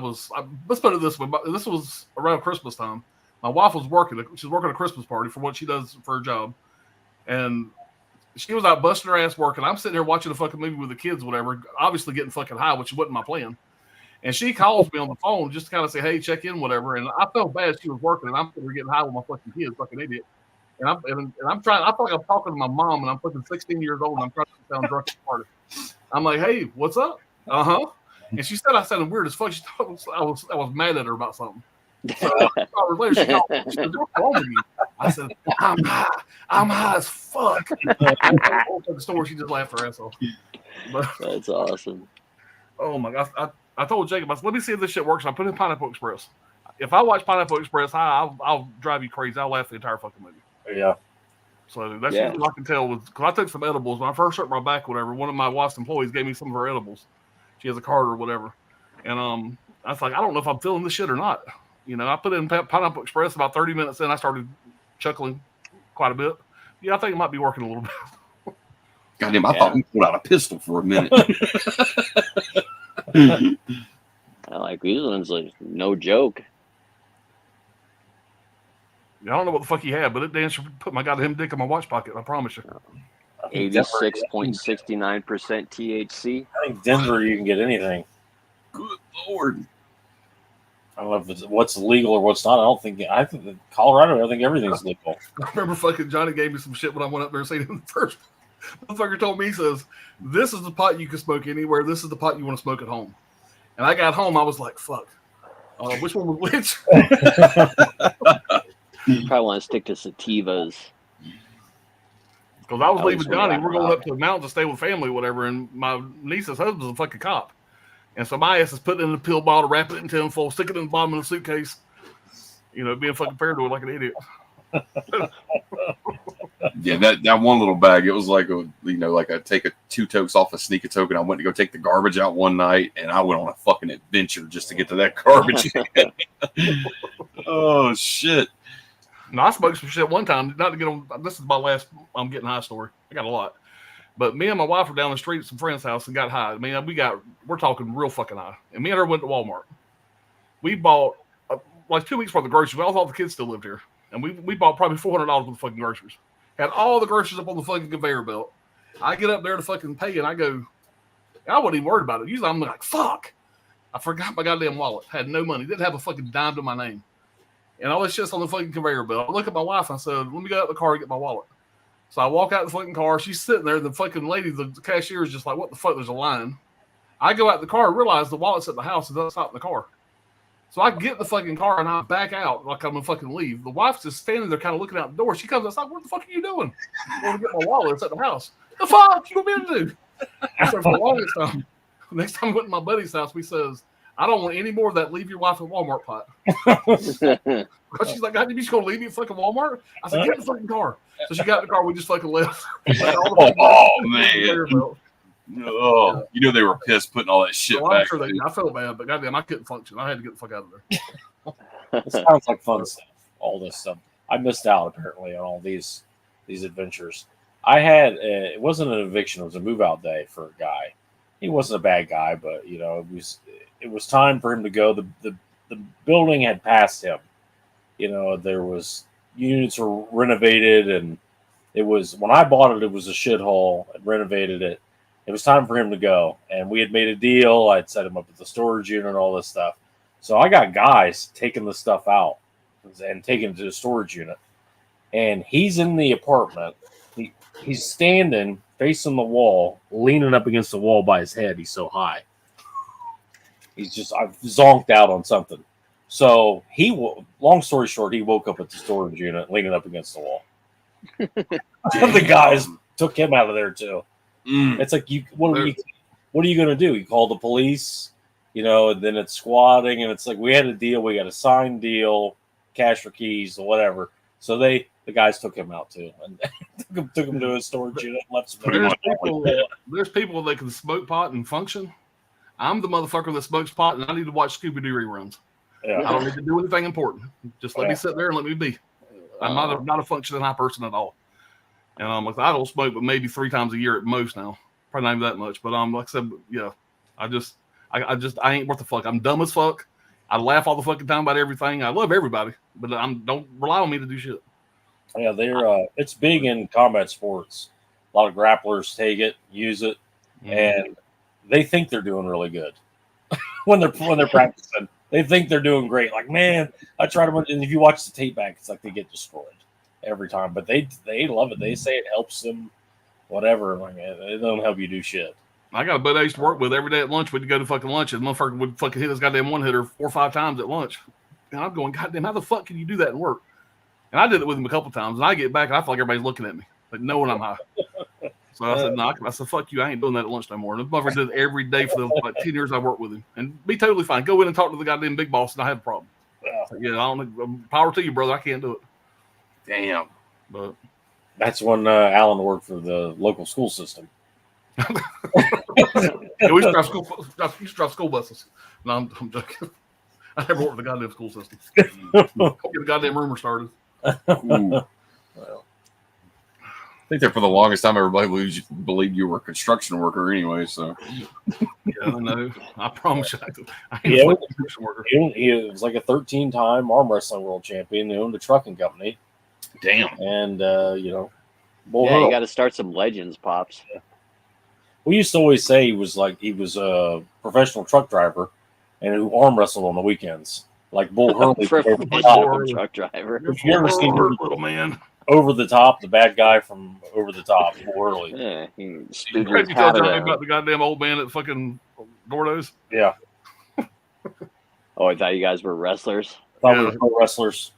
let's put it this way. This was around Christmas time. My wife was working. She was working a Christmas party for what she does for her job, and she was out busting her ass working. I'm sitting here watching a fucking movie with the kids, whatever, obviously getting fucking high, which wasn't my plan. And she calls me on the phone just to kind of say, hey, check in, whatever. And I felt bad she was working, and I'm sitting here getting high with my fucking kids, fucking idiot. And I'm trying, I feel like I'm talking to my mom, and I'm fucking 16 years old, and I'm trying to sound drunk at the party. I'm like, hey, what's up? Uh-huh. And she said I sounded weird as fuck. She thought I was mad at her about something. So hours later, she called me. She said, what's wrong with you? I said, I'm high as fuck. The store, she just laughed her ass off. But, That's awesome. oh my god! I told Jacob, I said, let me see if this shit works. I put in Pineapple Express. If I watch Pineapple Express high, I'll drive you crazy. I'll laugh the entire fucking movie. Yeah. So that's usually I can tell because I took some edibles when I first hurt my back, whatever. One of my wife's employees gave me some of her edibles. She has a card or whatever, and I was like, I don't know if I'm feeling this shit or not. You know, I put in Pineapple Express. About 30 minutes in, I started chuckling quite a bit. Yeah, I think it might be working a little bit. Goddamn, I thought we pulled out a pistol for a minute. I like these ones, like no joke. I don't know what the fuck he had, but it damn sure put my goddamn dick in my watch pocket. I promise you. 86.69% THC. I think Denver, you can get anything. Good Lord. I don't know if it's what's legal or what's not. I think in Colorado, I think everything's legal. I remember fucking Johnny gave me some shit when I went up there and seen him first. The fucker told me, he says, this is the pot you can smoke anywhere. This is the pot you want to smoke at home. And I got home, I was like, fuck. Which one was which? You probably want to stick to sativas. Because I was leaving Johnny. We're going up to the mountains to stay with family or whatever. And my niece's husband's a fucking cop. And so my ass is putting it in a pill bottle, wrapping it in tinfoil, sticking it in the bottom of the suitcase. You know, being fucking paranoid like an idiot. Yeah, that one little bag, it was like I take a 2 tokes off a sneak a token. I went to go take the garbage out one night, and I went on a fucking adventure just to get to that garbage. Oh shit! No, I smoked some shit one time. Not to get on. This is my last I'm getting high story. I got a lot, but me and my wife were down the street at some friend's house and got high. I mean, we're talking real fucking high. And me and her went to Walmart. We bought like 2 weeks worth of groceries. All the kids still lived here, and we bought probably $400 worth of fucking groceries. Had all the groceries up on the fucking conveyor belt. I get up there to fucking pay, and I go, I wasn't even worried about it. Usually I'm like, fuck. I forgot my goddamn wallet. Had no money. Didn't have a fucking dime to my name. And all this shit's on the fucking conveyor belt. I look at my wife, and I said, let me go out the car and get my wallet. So I walk out the fucking car. She's sitting there. The fucking lady, the cashier, is just like, what the fuck? There's a line. I go out the car and realize the wallet's at the house and doesn't stop in the car. So I get in the fucking car and I back out like I'm gonna fucking leave. The wife's just standing there kind of looking out the door. She comes outside, what the fuck are you doing? I want to get my wallet. It's at the house. The fuck you want me to do? So for the longest time, next time I went to my buddy's house, we says, I don't want any more of that leave your wife at Walmart pot. Because she's like, God, you just gonna leave me at fucking Walmart? I said, get in the fucking car. So she got in the car, we just fucking left. Oh man. Oh, you know they were pissed putting all that shit back. Sure I felt bad, but goddamn, I couldn't function. I had to get the fuck out of there. It sounds like fun stuff. All this stuff. I missed out apparently on all these adventures. I had it wasn't an eviction; it was a move out day for a guy. He wasn't a bad guy, but you know it was time for him to go. The building had passed him. You know, there was units were renovated, and it was when I bought it. It was a shithole. I renovated it. It was time for him to go, and we had made a deal. I'd set him up at the storage unit and all this stuff. So I got guys taking the stuff out and taking it to the storage unit. And he's in the apartment. He's standing facing the wall, leaning up against the wall by his head. He's so high. I've zonked out on something. So long story short, he woke up at the storage unit, leaning up against the wall. The guys took him out of there too. It's like what are you going to do? You call the police, you know, and then it's squatting, and it's like we had a deal, we got a signed deal, cash for keys or whatever. So the guys took him out too, and took him to a storage unit, and left him. There's people that can smoke pot and function. I'm the motherfucker that smokes pot, and I need to watch Scooby Doo reruns. Yeah. I don't need to do anything important. Just let me sit there and let me be. I'm not a functioning high person at all. And I don't smoke, but maybe 3 times a year at most now. Probably not even that much. But like I said, yeah, I ain't worth the fuck. I'm dumb as fuck. I laugh all the fucking time about everything. I love everybody, but don't rely on me to do shit. Yeah, it's big in combat sports. A lot of grapplers take it, use it, and they think they're doing really good when they're practicing. They think they're doing great. Like, man, I tried to, and if you watch the tape back, it's like they get destroyed every time. But they love it. They say it helps them, whatever. Like, it don't help you do shit. I got a buddy I used to work with every day at lunch. We'd go to fucking lunch, and the motherfucker would fucking hit his goddamn one hitter 4 or 5 times at lunch. And I'm going, goddamn, how the fuck can you do that at work? And I did it with him a couple times, and I get back, and I feel like everybody's looking at me, like knowing I'm high. So I said, no, I said, fuck you, I ain't doing that at lunch no more. And the motherfucker did it every day for the 10 years I worked with him, and be totally fine. Go in and talk to the goddamn big boss, and I have a problem. Yeah, I don't. Power to you, brother. I can't do it. Damn. But that's when Alan worked for the local school system. Yeah, we used to drive school buses. No, I'm joking. I never worked with the goddamn school system. Get a goddamn rumor started. Well, I think that for the longest time, everybody believed you were a construction worker anyway. So, yeah, I know. I promise you, I ain't a construction worker. He was like a 13-time arm wrestling world champion. He owned a trucking company. damn. And, Bull Yeah, Hurl. you got to start some legends, Pops. We used to always say he was a professional truck driver and who arm wrestled on the weekends. Like Bull Hurley. Professional truck driver. If you ever seen little man, Over the Top, the bad guy from Over the Top, Bull Hurley. Yeah, he you stood tried his to tell hat Johnny around. about the goddamn old man at fucking Gordo's. Yeah. Oh, I thought you guys were wrestlers. Thought we Yeah. were pro wrestlers.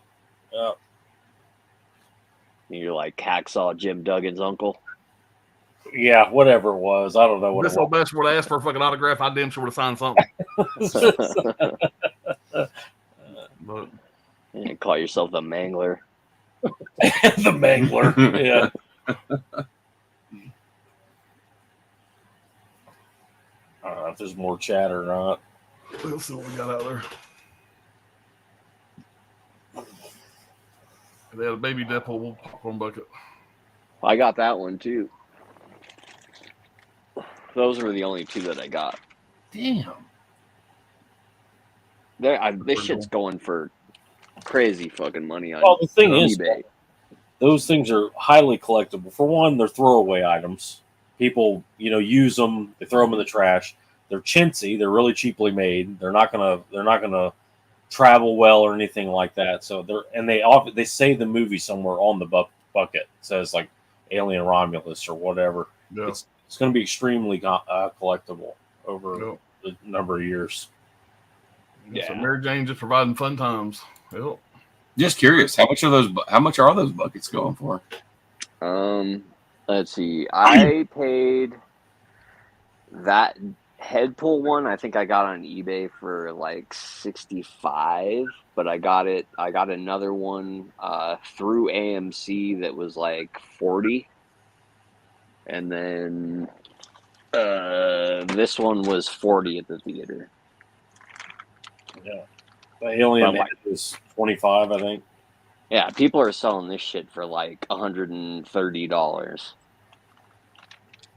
You're like Hacksaw Jim Duggan's uncle. Yeah, whatever it was. I don't know what This it old bastard would have asked for a fucking autograph. I damn sure would have signed something. was. But You call yourself the Mangler. The Mangler. Yeah. I don't know if there's more chat or not. let's see what we got out there. They had a baby Deadpool popcorn bucket. I got that one too. Those were the only 2 that I got. Damn. This shit's going for crazy fucking money on Well, the thing is, eBay. those things are highly collectible. For one, they're throwaway items. People, use them. They throw them in the trash. They're chintzy. They're really cheaply made. They're not gonna travel well or anything like that. So they say the movie somewhere on the bucket. It says like Alien Romulus or whatever. Yeah. It's going to be extremely collectible over Yep. the number of years. Yeah. So Mary Jane just providing fun times. Yep. Just curious, how much are those buckets going for? Let's see. I paid that head pull one. I think I got on eBay for like 65, but I got another one through AMC that was like 40, and then this one was 40 at the theater. Yeah, the Alien But is 25, I think. Yeah, people are selling this shit for like $130.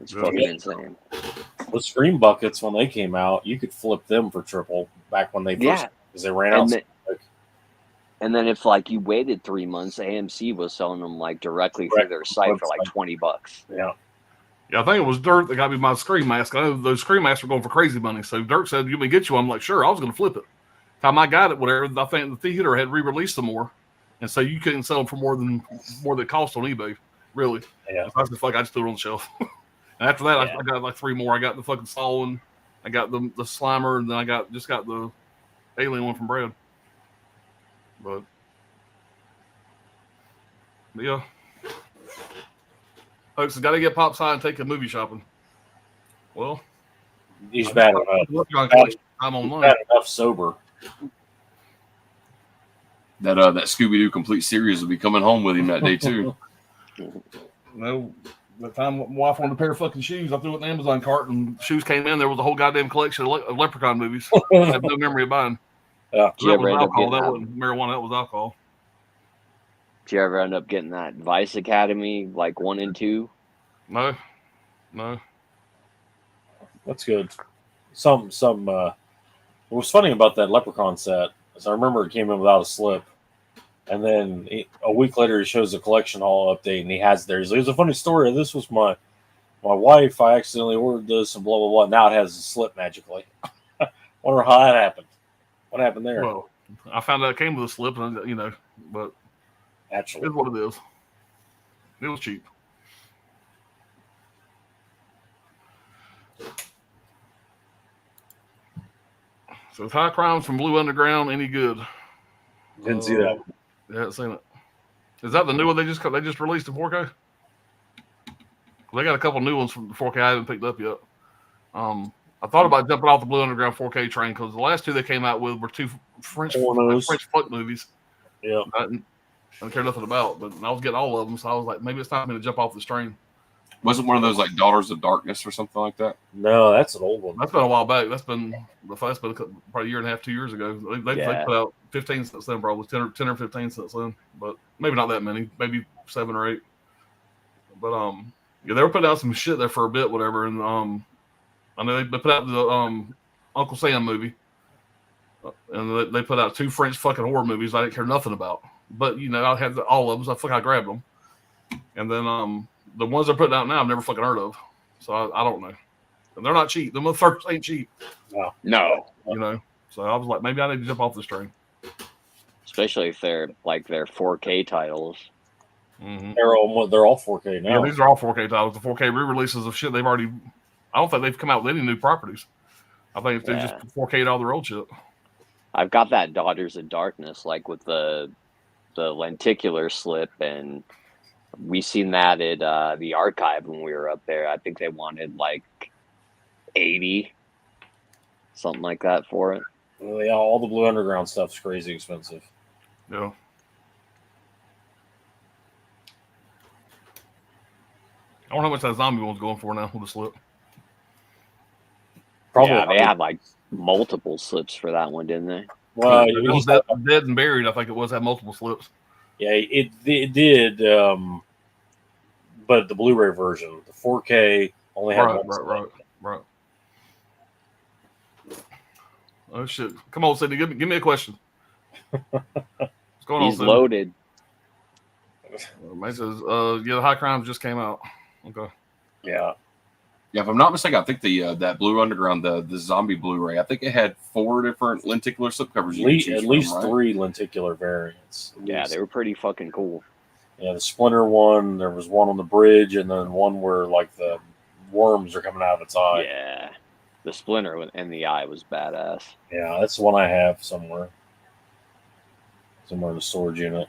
It's Yeah. fucking insane. The Scream buckets, when they came out, you could flip them for triple back when they first, Yeah. because they ran out. And then if like you waited 3 months, AMC was selling them like directly through their site for like $20. Yeah. Yeah, I think it was Dirt that got me my Scream mask. I know those Scream masks were going for crazy money. So Dirt said, "You may get you one." I'm like, "Sure." I was going to flip it. Time I got it, whatever. I think the theater had re-released them more, and so you couldn't sell them for more than it cost on eBay. Really? Yeah. So I was just like, I just threw it on the shelf. And after that, Yeah. I got like 3 more. I got the fucking Saw one, I got the Slimer, and then I got the Alien one from Brad. But yeah. Folks, got to get Pop's high and take a movie shopping. Well, He's bad enough. I'm online. Bad enough sober. That Scooby Doo complete series will be coming home with him that day too. No, The time my wife wanted a pair of fucking shoes, I threw it in the Amazon cart, and shoes came in. There was a whole goddamn collection of Leprechaun movies. I have no memory of buying. Yeah. Did you That ever was end up alcohol. getting That that? wasn't marijuana. That was alcohol. Did you ever end up getting that Vice Academy like 1 and 2? No. That's good. What was funny about that Leprechaun set is I remember it came in without a slip, and then a week later he shows a collection haul update and he has there. He's like, "There's a funny story. This was my wife. I accidentally ordered this and blah blah blah. Now it has a slip magically. Wonder how that happened. What happened there? Well, I found out it came with a slip, and but Actually, it's what it is. It was cheap. So is High Crimes from Blue Underground any good? didn't see that. Yeah, I haven't seen it. Is that the new one they just released in 4K? They got a couple new ones from 4K I haven't picked up yet. I thought about jumping off the Blue Underground 4K train because the last two they came out with were two French fuck movies. Yeah, I don't care nothing about, but I was getting all of them, so I was like, maybe it's time for me to jump off this train. Wasn't one of those like Daughters of Darkness or something like that? no, that's an old one. That's been a while back. That's been probably a year and a half, 2 years ago. They put out 15 since then, probably 10 or 15 since then, but maybe not that many, maybe 7 or 8. But yeah, they were putting out some shit there for a bit, whatever. And I know they put out the Uncle Sam movie, and they put out 2 French fucking horror movies I didn't care nothing about. But I had all of them, so I grabbed them. And then the ones they're putting out now, I've never fucking heard of, so I don't know. And they're not cheap. The motherfuckers ain't cheap. No. So I was like, maybe I need to jump off this train. Especially if they're like their 4K titles. Mm-hmm. They're all 4K now. Yeah, these are all 4K titles. The 4K re-releases of shit they've already. I don't think they've come out with any new properties. I think they just 4K'd all their old shit. I've got that Daughters of Darkness, like with the lenticular slip, and we seen that at the archive when we were up there. I think they wanted like 80, something like that for it. Yeah, all the Blue Underground stuff's crazy expensive. Yeah. I wonder how much that zombie one's going for now with the slip. Probably. Yeah, they had like multiple slips for that one, didn't they? Well, It was dead and buried. I think it was had multiple slips. yeah, it did. But the Blu-ray version, the 4K, only had one slip. Right. Oh shit! Come on, Sydney. Give me a question. What's going on, He's Sydney? loaded. Mate says, the High Crimes just came out. Okay. Yeah. Yeah, if I'm not mistaken, I think the that Blue Underground, the zombie Blu-ray, I think it had 4 different lenticular slipcovers. At least 3 lenticular variants. Yeah, they were pretty fucking cool. Yeah, the Splinter one, there was one on the bridge, and then one where like the worms are coming out of its eye. Yeah. The Splinter in the eye was badass. Yeah, that's the one I have somewhere in the storage unit.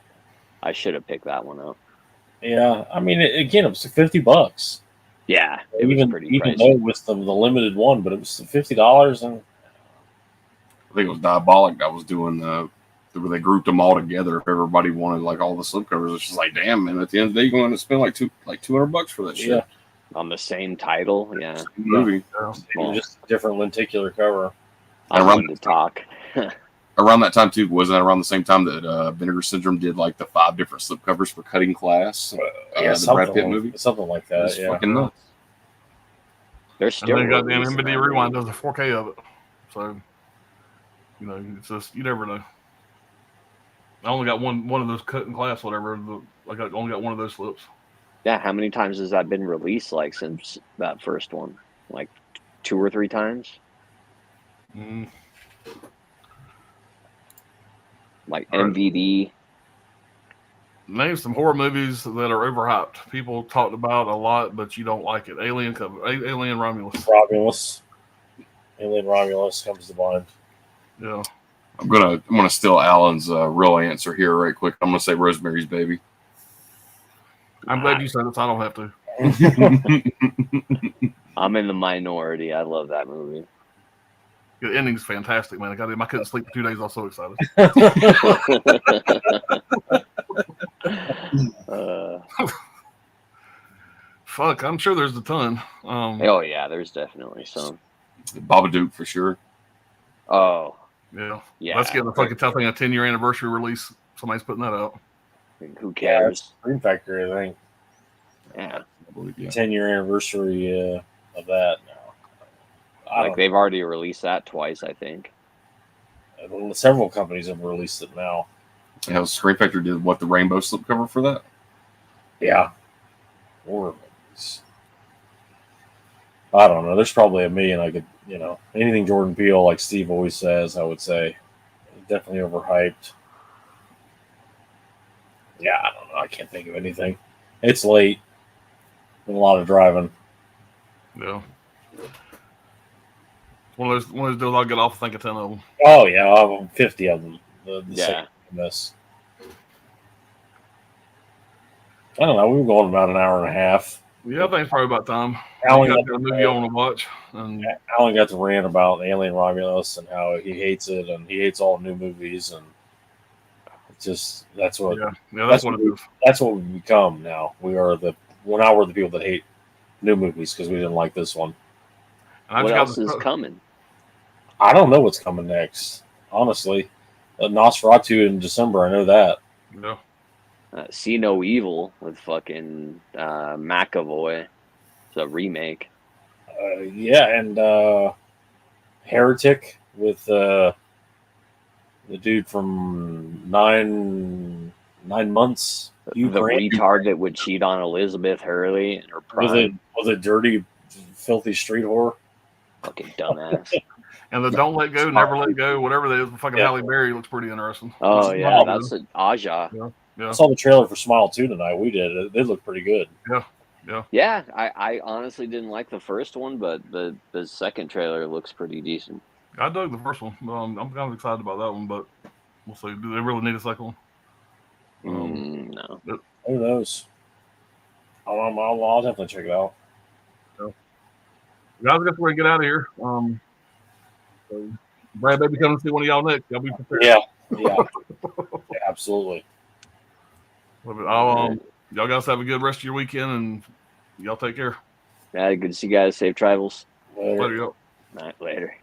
I should have picked that one up. Yeah, I mean, again, it was $50. Yeah, it was pretty even pricey. though it was the limited one, but it was $50, and I think it was Diabolic that was doing where they grouped them all together. If everybody wanted like all the slipcovers, it's just like, damn, man. At the end of the day, you're going to spend like $200 for that shit. yeah, On the same title, yeah. Movie. it was just a different lenticular cover. I Around wanted to talk. Around that time too, wasn't that around the same time that Vinegar Syndrome did like the 5 different slipcovers for Cutting Class? The Brad Pitt movie. Something like that. It's Yeah, fucking nuts. They're And still then goddamn releasing MBD that Rewind movie. does a 4K of it. So, it's just, you never know. I only got one of those Cutting Class, whatever. I only got one of those slips. Yeah, how many times has that been released? Like since that first one, like 2 or 3 times. Mm. Like All right. MVD. Name some horror movies that are overhyped. People talked about a lot, but you don't like it. Alien Romulus. Alien Romulus comes to mind. Yeah. I'm gonna steal Alan's real answer here right quick. I'm gonna say Rosemary's Baby. I'm glad you said it, so I don't have to. I'm in the minority. I love that movie. The ending's fantastic, man. I couldn't sleep for 2 days. I was so excited. fuck, I'm sure there's a ton. Oh yeah, there's definitely some. Babadook for sure. Oh Yeah. yeah. Let's get the fucking tough thing, a 10-year anniversary release. Somebody's putting that out. Who Yeah, cares? it's Scream Factory, I think. Yeah. I believe, yeah. 10-year anniversary of that now. Like they've already released that twice, I think. Several companies have released it now. Yeah, Scream Factory did what, the rainbow slipcover for that? Yeah. Horror movies. I don't know. There's probably a million I could, anything Jordan Peele, like Steve always says, I would say. Definitely overhyped. Yeah, I don't know. I can't think of anything. It's late. Been a lot of driving. Yeah. One of those deals I'll get off, I think, of 10 of them. Oh, yeah. I have 50 of them. The Yeah. this. I don't know. We've been going about an hour and a half. Yeah, I think it's probably about time. Alan You got, got a movie you want to watch. And Alan got to rant about Alien Romulus and how he hates it and he hates all new movies and it's just that's what that's what it is. that's what we've become now. We're the people that hate new movies because we didn't like this one. And I What just else got is coming? I don't know what's coming next, honestly. Nosferatu in December, I know that. Yeah. See No Evil with fucking McAvoy. It's a remake. And Heretic with the dude from nine months. Hugh The Grant. retard that would cheat on Elizabeth Hurley in her prime. Was it dirty, filthy street horror? Fucking dumbass. And the Don't Let Go, Never Let Go, whatever that is, fucking Halle Berry looks pretty interesting. Oh It's yeah, small, that's an Aja. Yeah. I saw the trailer for Smile 2 tonight. We did. They look pretty good. Yeah, I honestly didn't like the first one, but the second trailer looks pretty decent. I dug the first one. I'm kind of excited about that one, but we'll see. Do they really need a second one? No. Who knows? I'll definitely check it out. Guys, I guess we're going to get out of here. So Brad, maybe come and see one of y'all next. Y'all be prepared. Yeah, absolutely. Y'all guys have a good rest of your weekend, and y'all take care. Yeah, good to see you guys. Safe travels. Later. Later, y'all. All right, later.